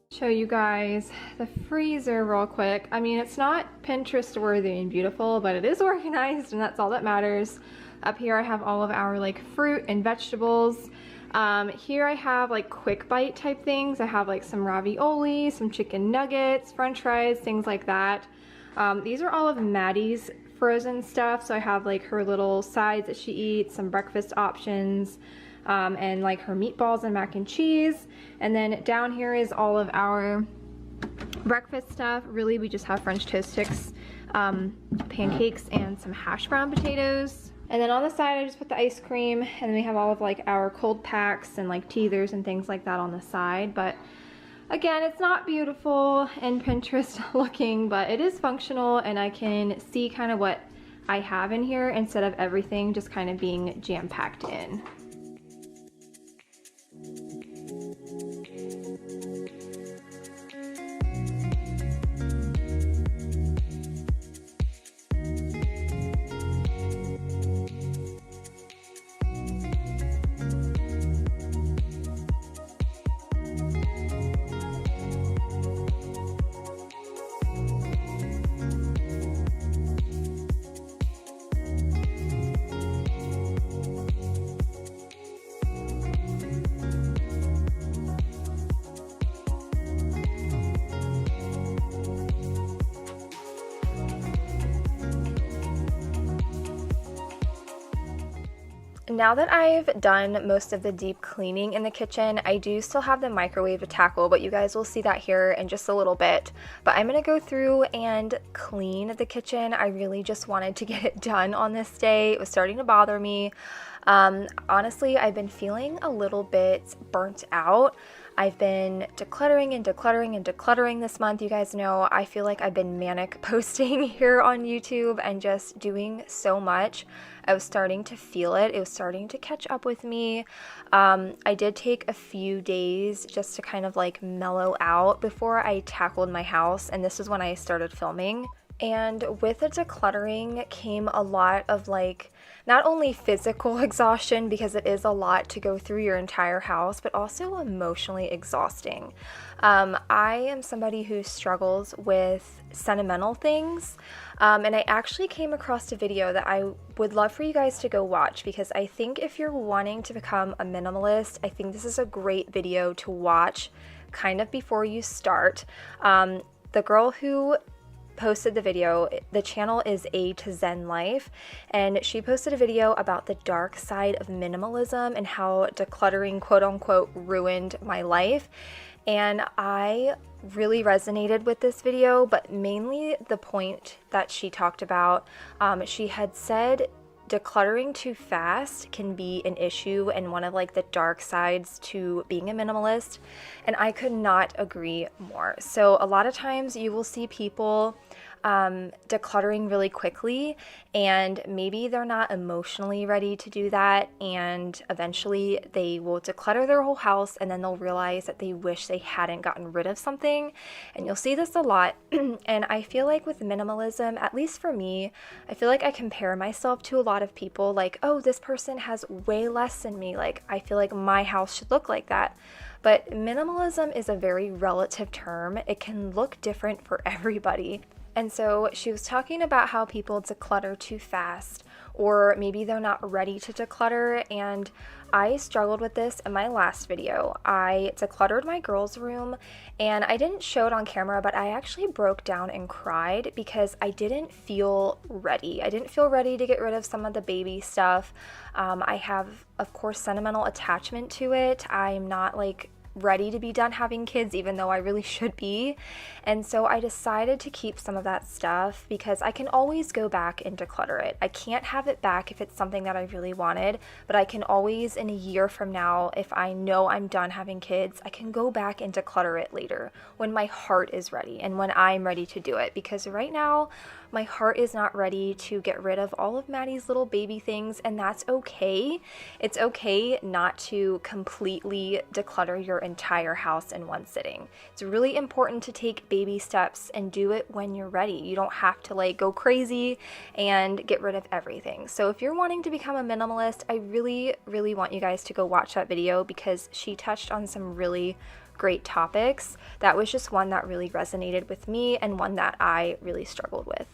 Show you guys the freezer real quick. I mean, it's not Pinterest worthy and beautiful, but it is organized and that's all that matters. Up here I have all of our like fruit and vegetables. Here I have like quick bite type things. I have like some ravioli, some chicken nuggets, french fries, things like that. These are all of Maddie's frozen stuff. So I have like her little sides that she eats, some breakfast options, and like her meatballs and mac and cheese. And then down here is all of our breakfast stuff. Really, we just have French toast sticks, pancakes, and some hash brown potatoes. And then on the side, I just put the ice cream, and then we have all of like our cold packs and like teethers and things like that on the side. But again, it's not beautiful and Pinterest looking, but it is functional, and I can see kind of what I have in here instead of everything just kind of being jam-packed in. Now that I've done most of the deep cleaning in the kitchen, I do still have the microwave to tackle, but you guys will see that here in just a little bit. But I'm going to go through and clean the kitchen. I really just wanted to get it done on this day. It was starting to bother me. Honestly, I've been feeling a little bit burnt out. I've been decluttering and decluttering and decluttering this month. You guys know I feel like I've been manic posting here on YouTube and just doing so much. I was starting to feel it. It was starting to catch up with me. I did take a few days just to kind of like mellow out before I tackled my house, and this is when I started filming. And with the decluttering came a lot of like, not only physical exhaustion, because it is a lot to go through your entire house, but also emotionally exhausting. I am somebody who struggles with sentimental things, and I actually came across a video that I would love for you guys to go watch, because I think if you're wanting to become a minimalist, I think this is a great video to watch kind of before you start. The girl who posted the video, the channel is A to Zen Life, and she posted a video about the dark side of minimalism and how decluttering quote unquote ruined my life. And I really resonated with this video, but mainly the point that she talked about. She had said decluttering too fast can be an issue and one of like the dark sides to being a minimalist, and I could not agree more. So a lot of times you will see people decluttering really quickly, and maybe they're not emotionally ready to do that, and eventually they will declutter their whole house and then they'll realize that they wish they hadn't gotten rid of something. And you'll see this a lot. And I feel like with minimalism, at least for me, I feel like I compare myself to a lot of people, like, oh, this person has way less than me, like I feel like my house should look like that. But minimalism is a very relative term. It can look different for everybody. And so she was talking about how people declutter too fast, or maybe they're not ready to declutter. And I struggled with this in my last video. I decluttered my girls' room, and I didn't show it on camera, but I actually broke down and cried because I didn't feel ready. I didn't feel ready to get rid of some of the baby stuff. I have, of course, sentimental attachment to it. I'm not like ready to be done having kids, even though I really should be. And so I decided to keep some of that stuff because I can always go back and declutter it. I can't have it back if it's something that I really wanted, but I can always, in a year from now, if I know I'm done having kids, I can go back and declutter it later when my heart is ready and when I'm ready to do it. Because right now, my heart is not ready to get rid of all of Maddie's little baby things, and that's okay. It's okay not to completely declutter your entire house in one sitting. It's really important to take baby steps and do it when you're ready. You don't have to like go crazy and get rid of everything. So if you're wanting to become a minimalist, I really, really want you guys to go watch that video because she touched on some really great topics. That was just one that really resonated with me and one that I really struggled with.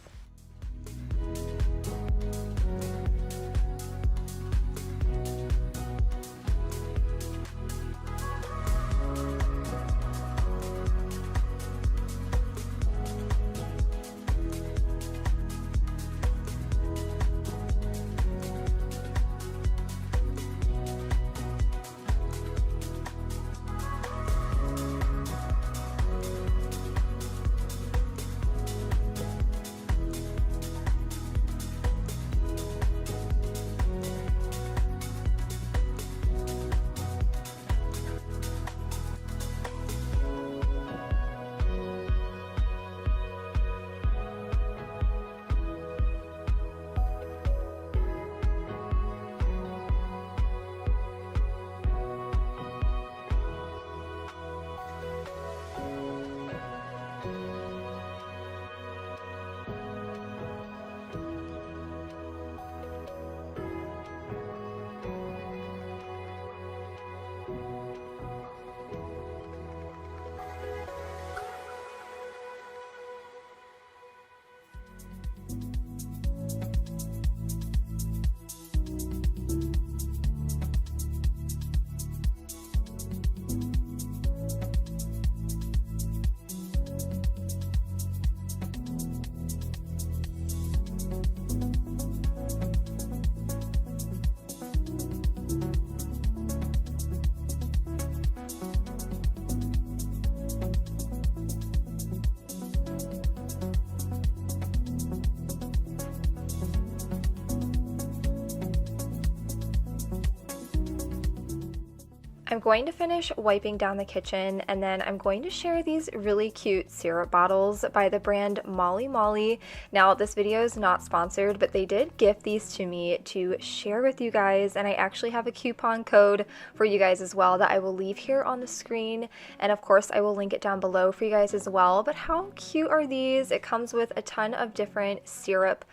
I'm going to finish wiping down the kitchen, and then I'm going to share these really cute syrup bottles by the brand Molly Molly. Now, this video is not sponsored, but they did gift these to me to share with you guys, and I actually have a coupon code for you guys as well that I will leave here on the screen, and of course I will link it down below for you guys as well. But how cute are these? It comes with a ton of different syrup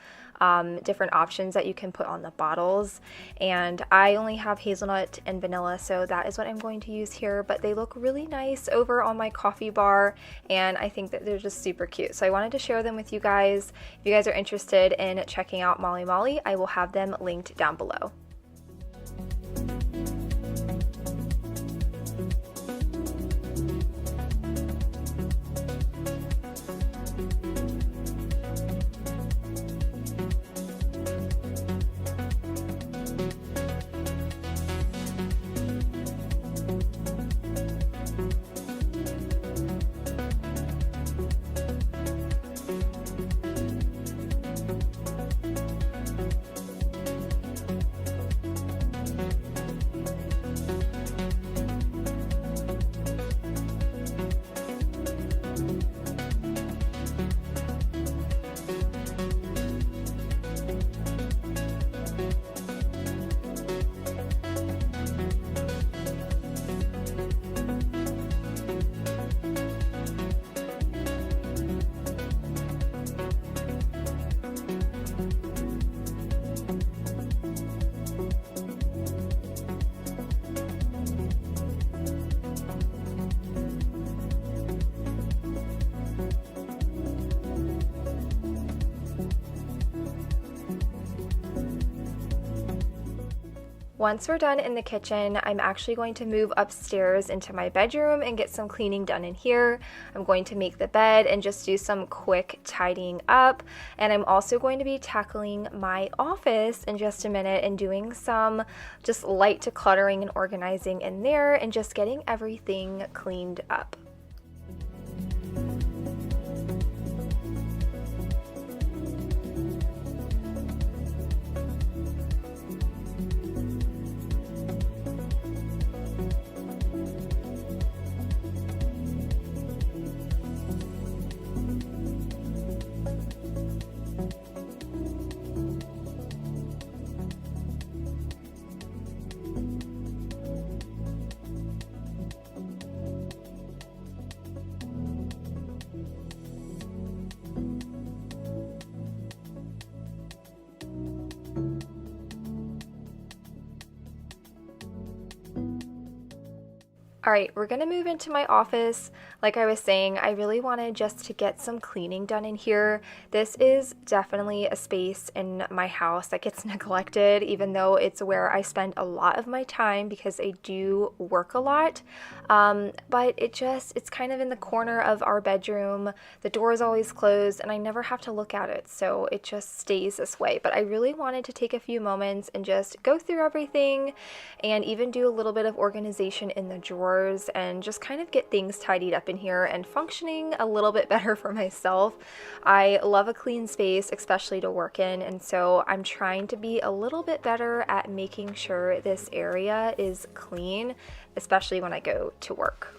different options that you can put on the bottles, and I only have hazelnut and vanilla, so that is what I'm going to use here. But they look really nice over on my coffee bar, and I think that they're just super cute, so I wanted to share them with you guys. If you guys are interested in checking out Molly Molly, I will have them linked down below. Once we're done in the kitchen, I'm actually going to move upstairs into my bedroom and get some cleaning done in here. I'm going to make the bed and just do some quick tidying up. And I'm also going to be tackling my office in just a minute and doing some just light decluttering and organizing in there and just getting everything cleaned up. Alright, we're going to move into my office. Like I was saying, I really wanted just to get some cleaning done in here. This is definitely a space in my house that gets neglected, even though it's where I spend a lot of my time because I do work a lot. But it's kind of in the corner of our bedroom. The door is always closed and I never have to look at it, so it just stays this way. But I really wanted to take a few moments and just go through everything and even do a little bit of organization in the drawers and just kind of get things tidied up in here and functioning a little bit better for myself. I love a clean space, especially to work in, and so I'm trying to be a little bit better at making sure this area is clean, especially when I go to work.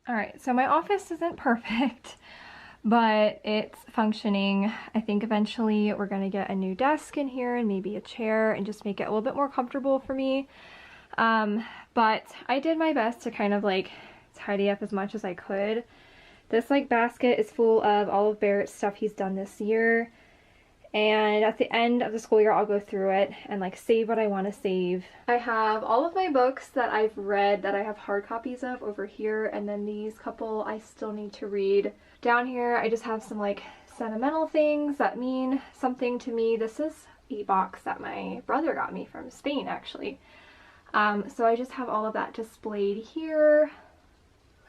Alright, so my office isn't perfect, but it's functioning. I think eventually we're going to get a new desk in here and maybe a chair and just make it a little bit more comfortable for me. But I did my best to kind of like tidy up as much as I could. This like basket is full of all of Barrett's stuff he's done this year. And at the end of the school year, I'll go through it and like save what I want to save. I have all of my books that I've read that I have hard copies of over here, and then these couple I still need to read. Down here, I just have some like sentimental things that mean something to me. This is a box that my brother got me from Spain, actually. So I just have all of that displayed here.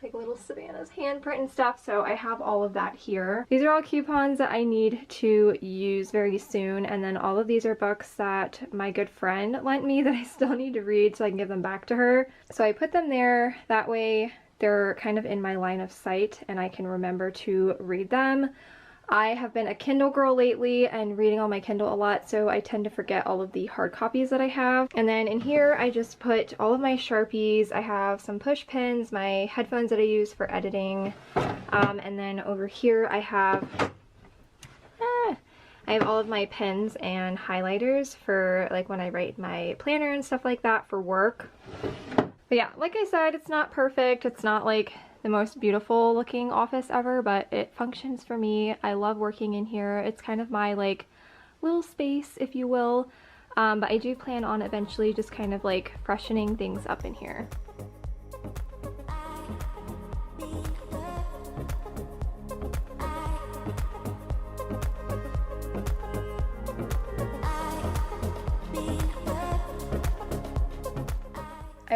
Like little Savannah's handprint and stuff, so I have all of that here. These are all coupons that I need to use very soon, and then all of these are books that my good friend lent me that I still need to read so I can give them back to her. So I put them there, that way they're kind of in my line of sight and I can remember to read them. I have been a Kindle girl lately and reading on my Kindle a lot, so I tend to forget all of the hard copies that I have. And then in here I just put all of my Sharpies. I have some push pins, my headphones that I use for editing, and then over here I have all of my pens and highlighters for like when I write my planner and stuff like that for work. But yeah, like I said, it's not perfect. It's not like the most beautiful looking office ever, but it functions for me. I love working in here. It's kind of my like little space, if you will. But I do plan on eventually just kind of like freshening things up in here.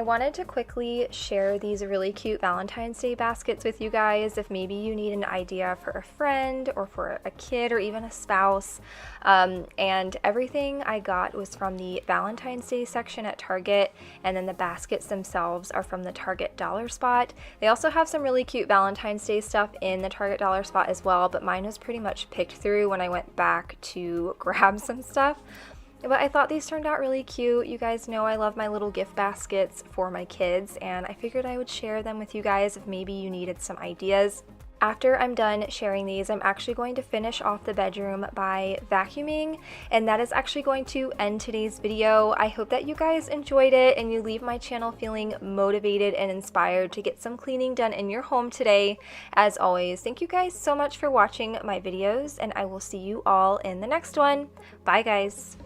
I wanted to quickly share these really cute Valentine's Day baskets with you guys if maybe you need an idea for a friend or for a kid or even a spouse. And everything I got was from the Valentine's Day section at Target, and then the baskets themselves are from the Target Dollar Spot. They also have some really cute Valentine's Day stuff in the Target Dollar Spot as well, but mine was pretty much picked through when I went back to grab some stuff. But I thought these turned out really cute. You guys know I love my little gift baskets for my kids, and I figured I would share them with you guys if maybe you needed some ideas. After I'm done sharing these, I'm actually going to finish off the bedroom by vacuuming, and that is actually going to end today's video. I hope that you guys enjoyed it and you leave my channel feeling motivated and inspired to get some cleaning done in your home today. As always, thank you guys so much for watching my videos, and I will see you all in the next one. Bye guys!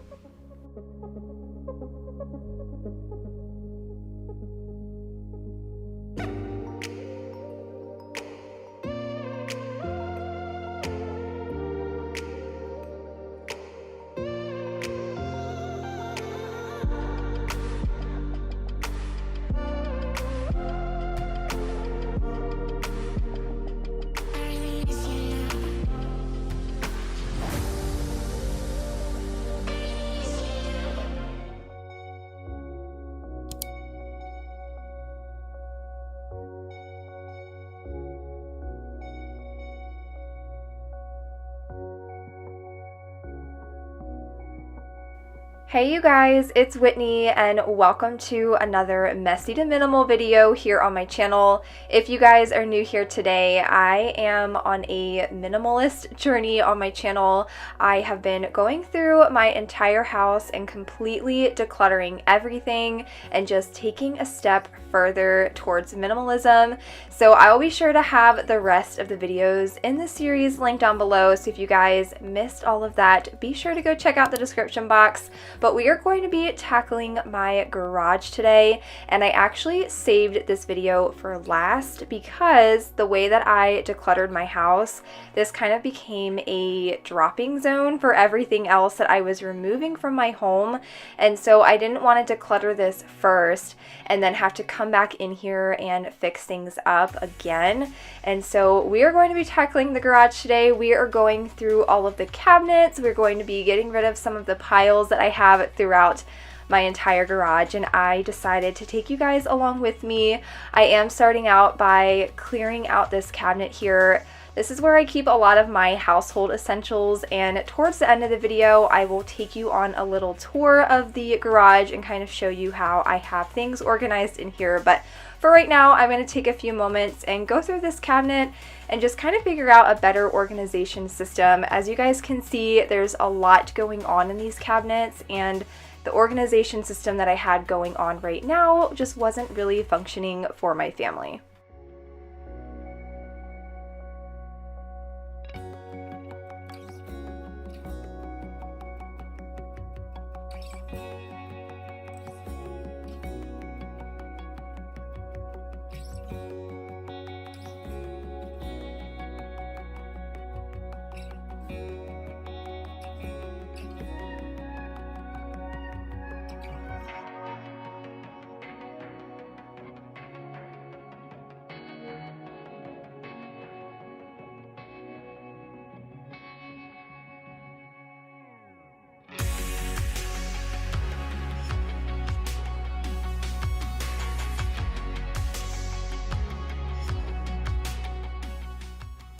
Hey you guys, it's Whitney and welcome to another Messy to Minimal video here on my channel. If you guys are new here today, I am on a minimalist journey on my channel. I have been going through my entire house and completely decluttering everything and just taking a step further towards minimalism. So I will be sure to have the rest of the videos in the series linked down below, so if you guys missed all of that, be sure to go check out the description box. But we are going to be tackling my garage today, and I actually saved this video for last because the way that I decluttered my house, this kind of became a dropping zone for everything else that I was removing from my home, and so I didn't want to declutter this first and then have to come back in here and fix things up again. And so we are going to be tackling the garage today. We are going through all of the cabinets. We're going to be getting rid of some of the piles that I have throughout my entire garage, and I decided to take you guys along with me. I am starting out by clearing out this cabinet here. This is where I keep a lot of my household essentials, and towards the end of the video I will take you on a little tour of the garage and kind of show you how I have things organized in here. But for right now, I'm going to take a few moments and go through this cabinet and just kind of figure out a better organization system. As you guys can see, there's a lot going on in these cabinets, and the organization system that I had going on right now just wasn't really functioning for my family.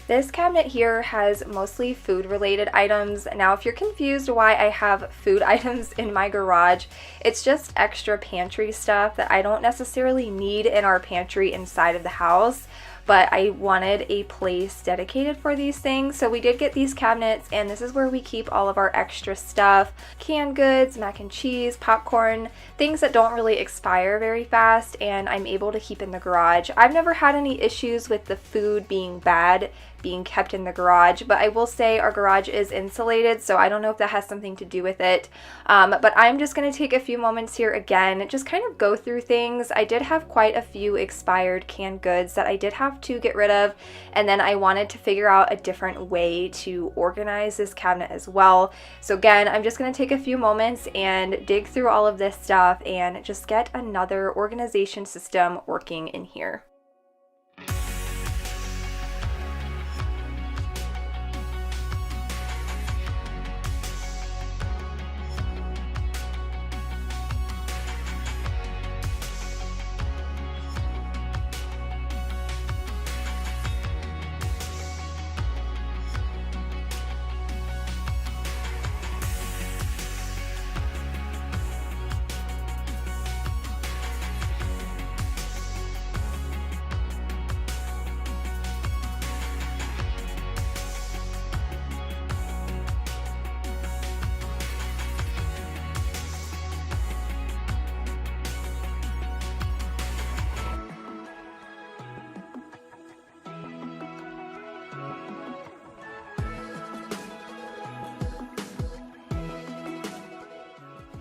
This cabinet here has mostly food related items. Now if you're confused why I have food items in my garage, it's just extra pantry stuff that I don't necessarily need in our pantry inside of the house, but I wanted a place dedicated for these things. So we did get these cabinets, and this is where we keep all of our extra stuff. Canned goods, mac and cheese, popcorn, things that don't really expire very fast and I'm able to keep in the garage. I've never had any issues with the food being bad being kept in the garage, but I will say our garage is insulated, so I don't know if that has something to do with it. But I'm just going to take a few moments here again, just kind of go through things. I did have quite a few expired canned goods that I did have stuff to get rid of, and then I wanted to figure out a different way to organize this cabinet as well. So again, I'm just going to take a few moments and dig through all of this stuff and just get another organization system working in here.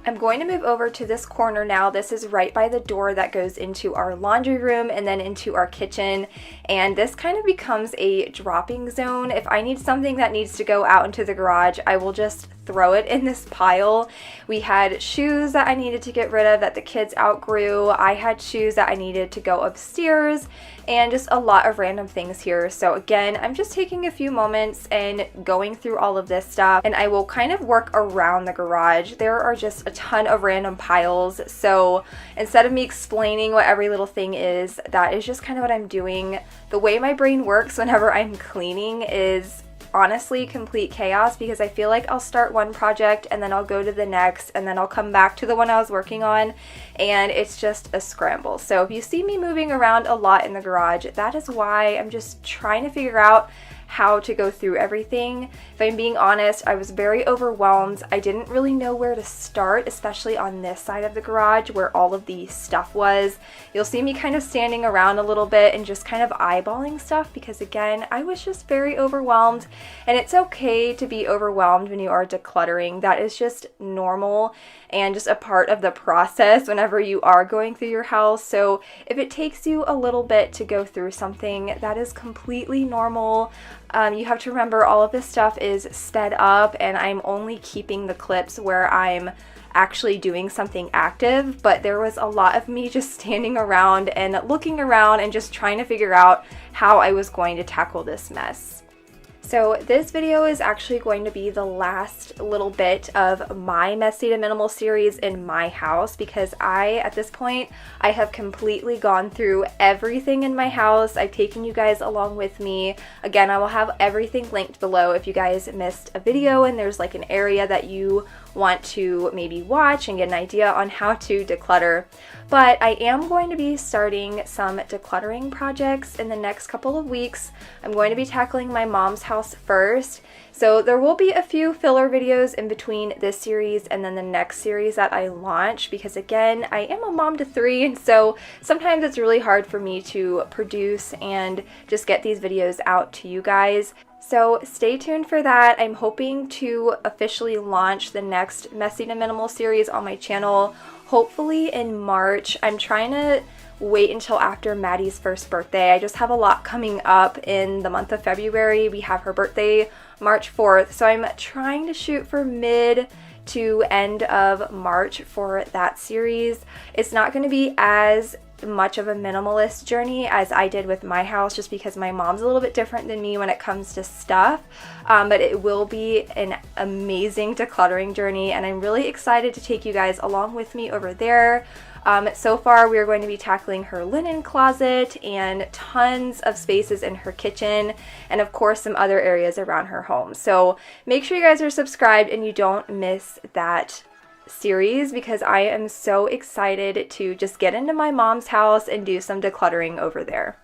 I'm going to move over to this corner now. This is right by the door that goes into our laundry room and then into our kitchen. And this kind of becomes a dropping zone. If I need something that needs to go out into the garage, I will just throw it in this pile. We had shoes that I needed to get rid of that the kids outgrew. I had shoes that I needed to go upstairs, and just a lot of random things here. So again, I'm just taking a few moments and going through all of this stuff, and I will kind of work around the garage. There are just a ton of random piles, so instead of me explaining what every little thing is, that is just kind of what I'm doing. The way my brain works whenever I'm cleaning is honestly complete chaos, because I feel like I'll start one project and then I'll go to the next and then I'll come back to the one I was working on, and it's just a scramble. So if you see me moving around a lot in the garage, that is why. I'm just trying to figure out how to go through everything. If I'm being honest, I was very overwhelmed. I didn't really know where to start, especially on this side of the garage where all of the stuff was. You'll see me kind of standing around a little bit and just kind of eyeballing stuff, because again, I was just very overwhelmed, and it's okay to be overwhelmed when you are decluttering. That is just normal and just a part of the process whenever you are going through your house. So if it takes you a little bit to go through something, that is completely normal. You have to remember all of this stuff is sped up, and I'm only keeping the clips where I'm actually doing something active, but there was a lot of me just standing around and looking around and just trying to figure out how I was going to tackle this mess. So this video is actually going to be the last little bit of my Messy to Minimal series in my house, because at this point, I have completely gone through everything in my house. I've taken you guys along with me. Again, I will have everything linked below if you guys missed a video and there's like an area that you want to maybe watch and get an idea on how to declutter. But I am going to be starting some decluttering projects in the next couple of weeks. I'm going to be tackling my mom's house first. So there will be a few filler videos in between this series and then the next series that I launch, because again, I am a mom to 3, and so sometimes it's really hard for me to produce and just get these videos out to you guys. So stay tuned for that. I'm hoping to officially launch the next Messy to Minimal series on my channel, hopefully in March. I'm trying to wait until after Maddie's first birthday. I just have a lot coming up in the month of February. We have her birthday March 4th, so I'm trying to shoot for mid to end of March for that series. It's not going to be as much of a minimalist journey as I did with my house, just because my mom's a little bit different than me when it comes to stuff, but it will be an amazing decluttering journey, and I'm really excited to take you guys along with me over there. So far, we are going to be tackling her linen closet and tons of spaces in her kitchen, and of course some other areas around her home. So make sure you guys are subscribed and you don't miss that series, because I am so excited to just get into my mom's house and do some decluttering over there.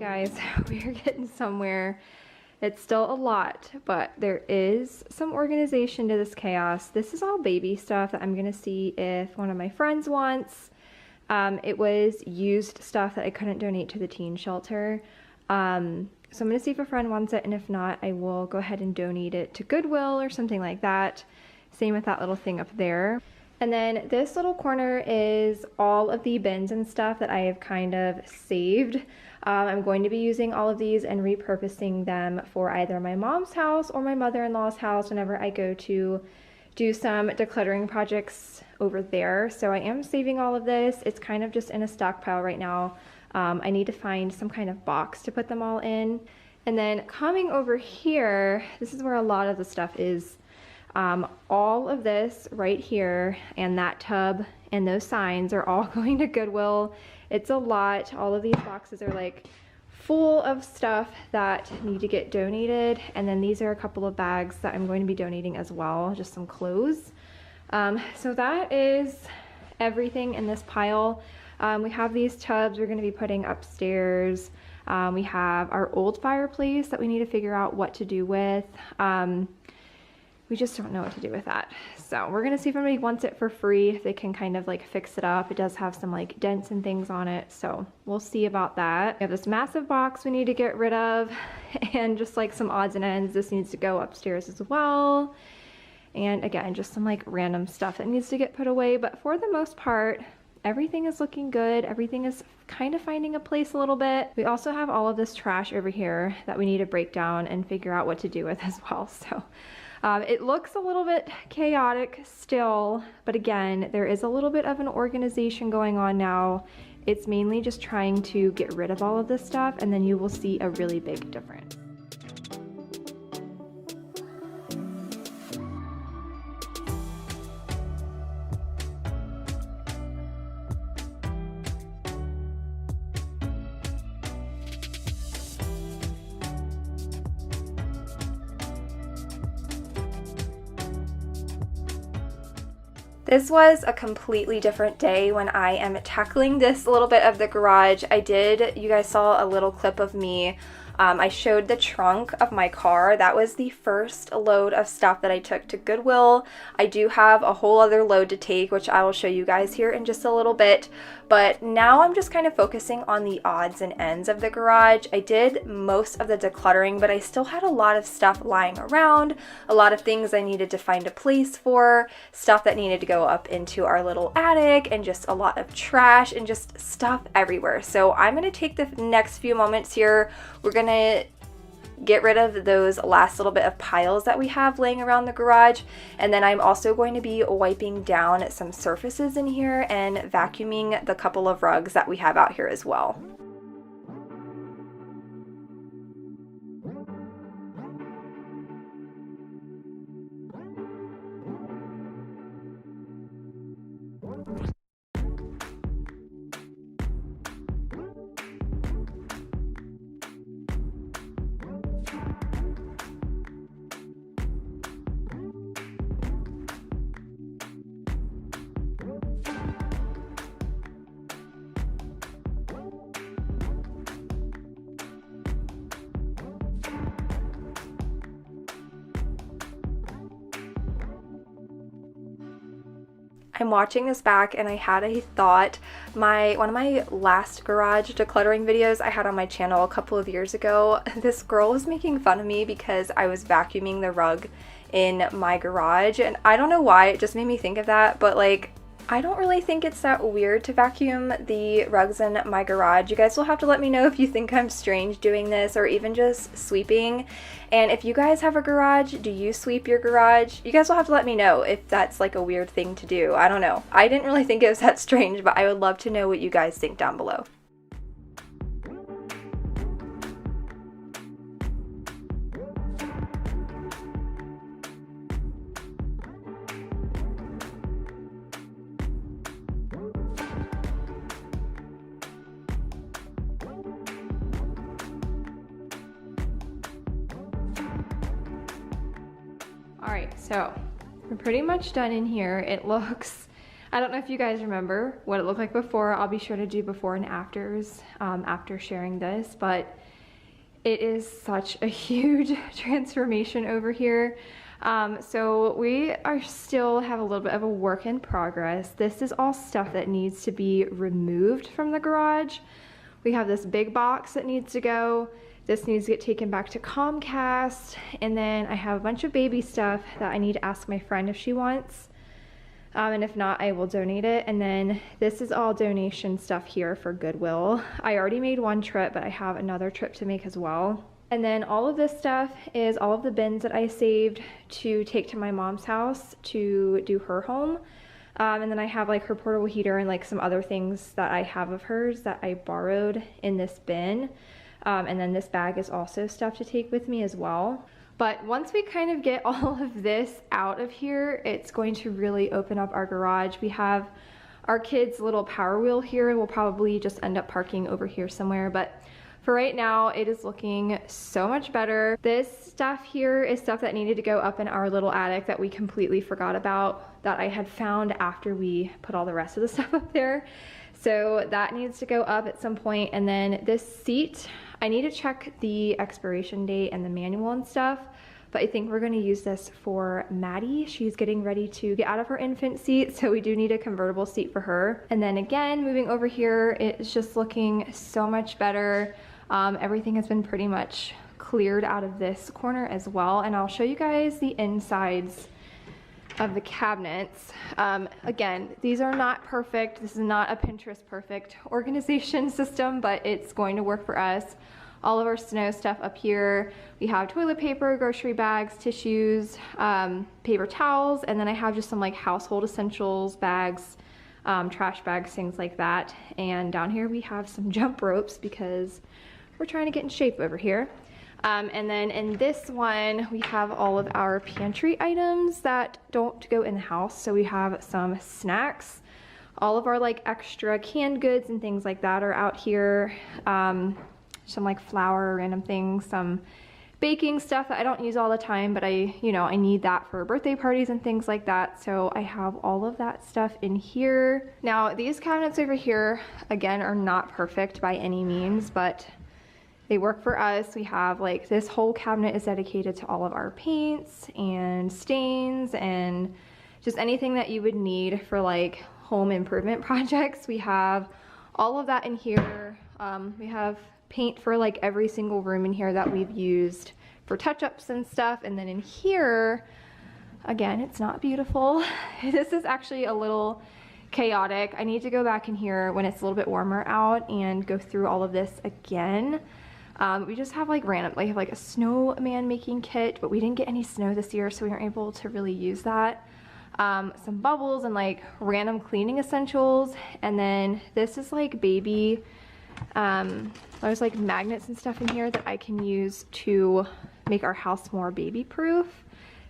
Alright guys, we're getting somewhere. It's still a lot, but there is some organization to this chaos. This is all baby stuff that I'm gonna see if one of my friends wants. It was used stuff that I couldn't donate to the teen shelter. So I'm gonna see if a friend wants it, and if not, I will go ahead and donate it to Goodwill or something like that. Same with that little thing up there. And then this little corner is all of the bins and stuff that I have kind of saved. I'm going to be using all of these and repurposing them for either my mom's house or my mother-in-law's house whenever I go to do some decluttering projects over there. So I am saving all of this. It's kind of just in a stockpile right now. I need to find some kind of box to put them all in. And then coming over here, this is where a lot of the stuff is. All of this right here and that tub and those signs are all going to Goodwill. It's a lot. All of these boxes are like full of stuff that need to get donated. And then these are a couple of bags that I'm going to be donating as well, just some clothes. So that is everything in this pile. We have these tubs we're going to be putting upstairs. We have our old fireplace that we need to figure out what to do with. We just don't know what to do with that. So we're gonna see if anybody wants it for free, if they can kind of like fix it up. It does have some like dents and things on it, so we'll see about that. We have this massive box we need to get rid of, and just like some odds and ends. This needs to go upstairs as well. And again, just some like random stuff that needs to get put away, but for the most part, everything is looking good. Everything is kind of finding a place a little bit. We also have all of this trash over here that we need to break down and figure out what to do with as well, so. It looks a little bit chaotic still, but again, there is a little bit of an organization going on now. It's mainly just trying to get rid of all of this stuff, and then you will see a really big difference. This was a completely different day when I am tackling this little bit of the garage. You guys saw a little clip of me. I showed the trunk of my car. That was the first load of stuff that I took to Goodwill. I do have a whole other load to take, which I will show you guys here in just a little bit. But now I'm just kind of focusing on the odds and ends of the garage. I did most of the decluttering, but I still had a lot of stuff lying around, a lot of things I needed to find a place for, stuff that needed to go up into our little attic, and just a lot of trash and just stuff everywhere. So I'm going to take the next few moments here. We're going to get rid of those last little bit of piles that we have laying around the garage, and then I'm also going to be wiping down some surfaces in here and vacuuming the couple of rugs that we have out here as well. I'm watching this back and I had a thought. One of my last garage decluttering videos I had on my channel a couple of years ago, this girl was making fun of me because I was vacuuming the rug in my garage, and I don't know why, it just made me think of that, but like, I don't really think it's that weird to vacuum the rugs in my garage. You guys will have to let me know if you think I'm strange doing this, or even just sweeping. And if you guys have a garage, do you sweep your garage? You guys will have to let me know if that's like a weird thing to do. I don't know. I didn't really think it was that strange, but I would love to know what you guys think down below. Alright, so we're pretty much done in here. It looks I don't know if you guys remember what it looked like before. I'll be sure to do before and afters after sharing this, but it is such a huge transformation over here. So we are still have a little bit of a work in progress. This is all stuff that needs to be removed from the garage. We have this big box that needs to go. This needs to get taken back to Comcast. And then I have a bunch of baby stuff that I need to ask my friend if she wants. And if not, I will donate it. And then this is all donation stuff here for Goodwill. I already made one trip, but I have another trip to make as well. And then all of this stuff is all of the bins that I saved to take to my mom's house to do her home. And then I have like her portable heater and like some other things that I have of hers that I borrowed in this bin. And then this bag is also stuff to take with me as well. But once we kind of get all of this out of here, it's going to really open up our garage. We have our kids' little Power Wheel here. We'll probably just end up parking over here somewhere. But for right now, it is looking so much better. This stuff here is stuff that needed to go up in our little attic that we completely forgot about, that I had found after we put all the rest of the stuff up there. So that needs to go up at some point. And then this seat, I need to check the expiration date and the manual and stuff, but I think we're going to use this for Maddie. She's getting ready to get out of her infant seat, so we do need a convertible seat for her. And then again, moving over here, it's just looking so much better. Everything has been pretty much cleared out of this corner as well, and I'll show you guys the insides of the cabinets. Again, these are not perfect. This is not a Pinterest perfect organization system, but it's going to work for us. All of our snow stuff up here. We have toilet paper, grocery bags, tissues, paper towels, and then I have just some like household essentials bags, trash bags, things like that. And down here we have some jump ropes because we're trying to get in shape over here. And then in this one, we have all of our pantry items that don't go in the house. So we have some snacks, all of our like extra canned goods and things like that are out here. Some like flour, random things, some baking stuff that I don't use all the time, but I need that for birthday parties and things like that. So I have all of that stuff in here. Now these cabinets over here, again, are not perfect by any means, but they work for us. We have like this whole cabinet is dedicated to all of our paints and stains and just anything that you would need for like home improvement projects. We have all of that in here. We have paint for like every single room in here that we've used for touch-ups and stuff. And then in here, again, it's not beautiful. This is actually a little chaotic. I need to go back in here when it's a little bit warmer out and go through all of this again. We just have like random, we have like a snowman making kit, but we didn't get any snow this year, so we weren't able to really use that. Some bubbles and like random cleaning essentials. And then this is like baby, there's like magnets and stuff in here that I can use to make our house more baby proof.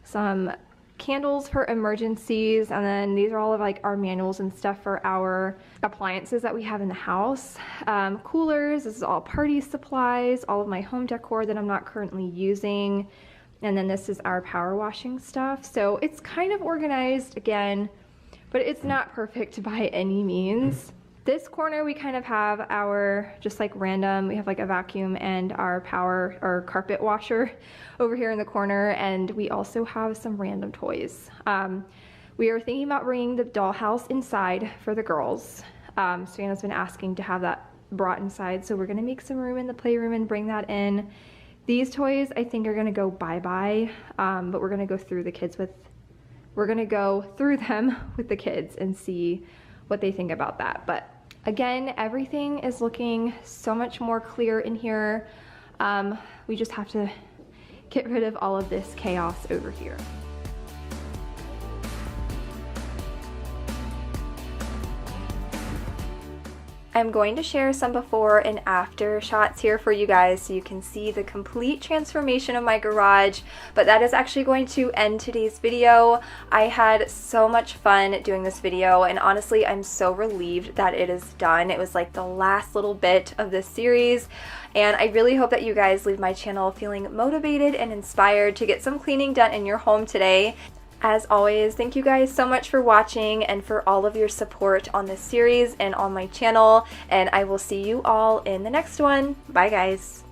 Some candles for emergencies, and then these are all of like our manuals and stuff for our appliances that we have in the house. Coolers, this is all party supplies, all of my home decor that I'm not currently using. And then this is our power washing stuff. So it's kind of organized again, but it's not perfect by any means. This corner we kind of have our just like random, we have like a vacuum and our power or carpet washer over here in the corner, and we also have some random toys. We are thinking about bringing the dollhouse inside for the girls. Savannah's been asking to have that brought inside, so we're gonna make some room in the playroom and bring that in. These toys I think are gonna go bye-bye, but we're gonna go through them with the kids and see what they think about that. But again, everything is looking so much more clear in here. We just have to get rid of all of this chaos over here. I'm going to share some before and after shots here for you guys so you can see the complete transformation of my garage, but that is actually going to end today's video. I had so much fun doing this video, and honestly I'm so relieved that it is done. It was like the last little bit of this series, and I really hope that you guys leave my channel feeling motivated and inspired to get some cleaning done in your home today. As always, thank you guys so much for watching and for all of your support on this series and on my channel, and I will see you all in the next one. Bye guys!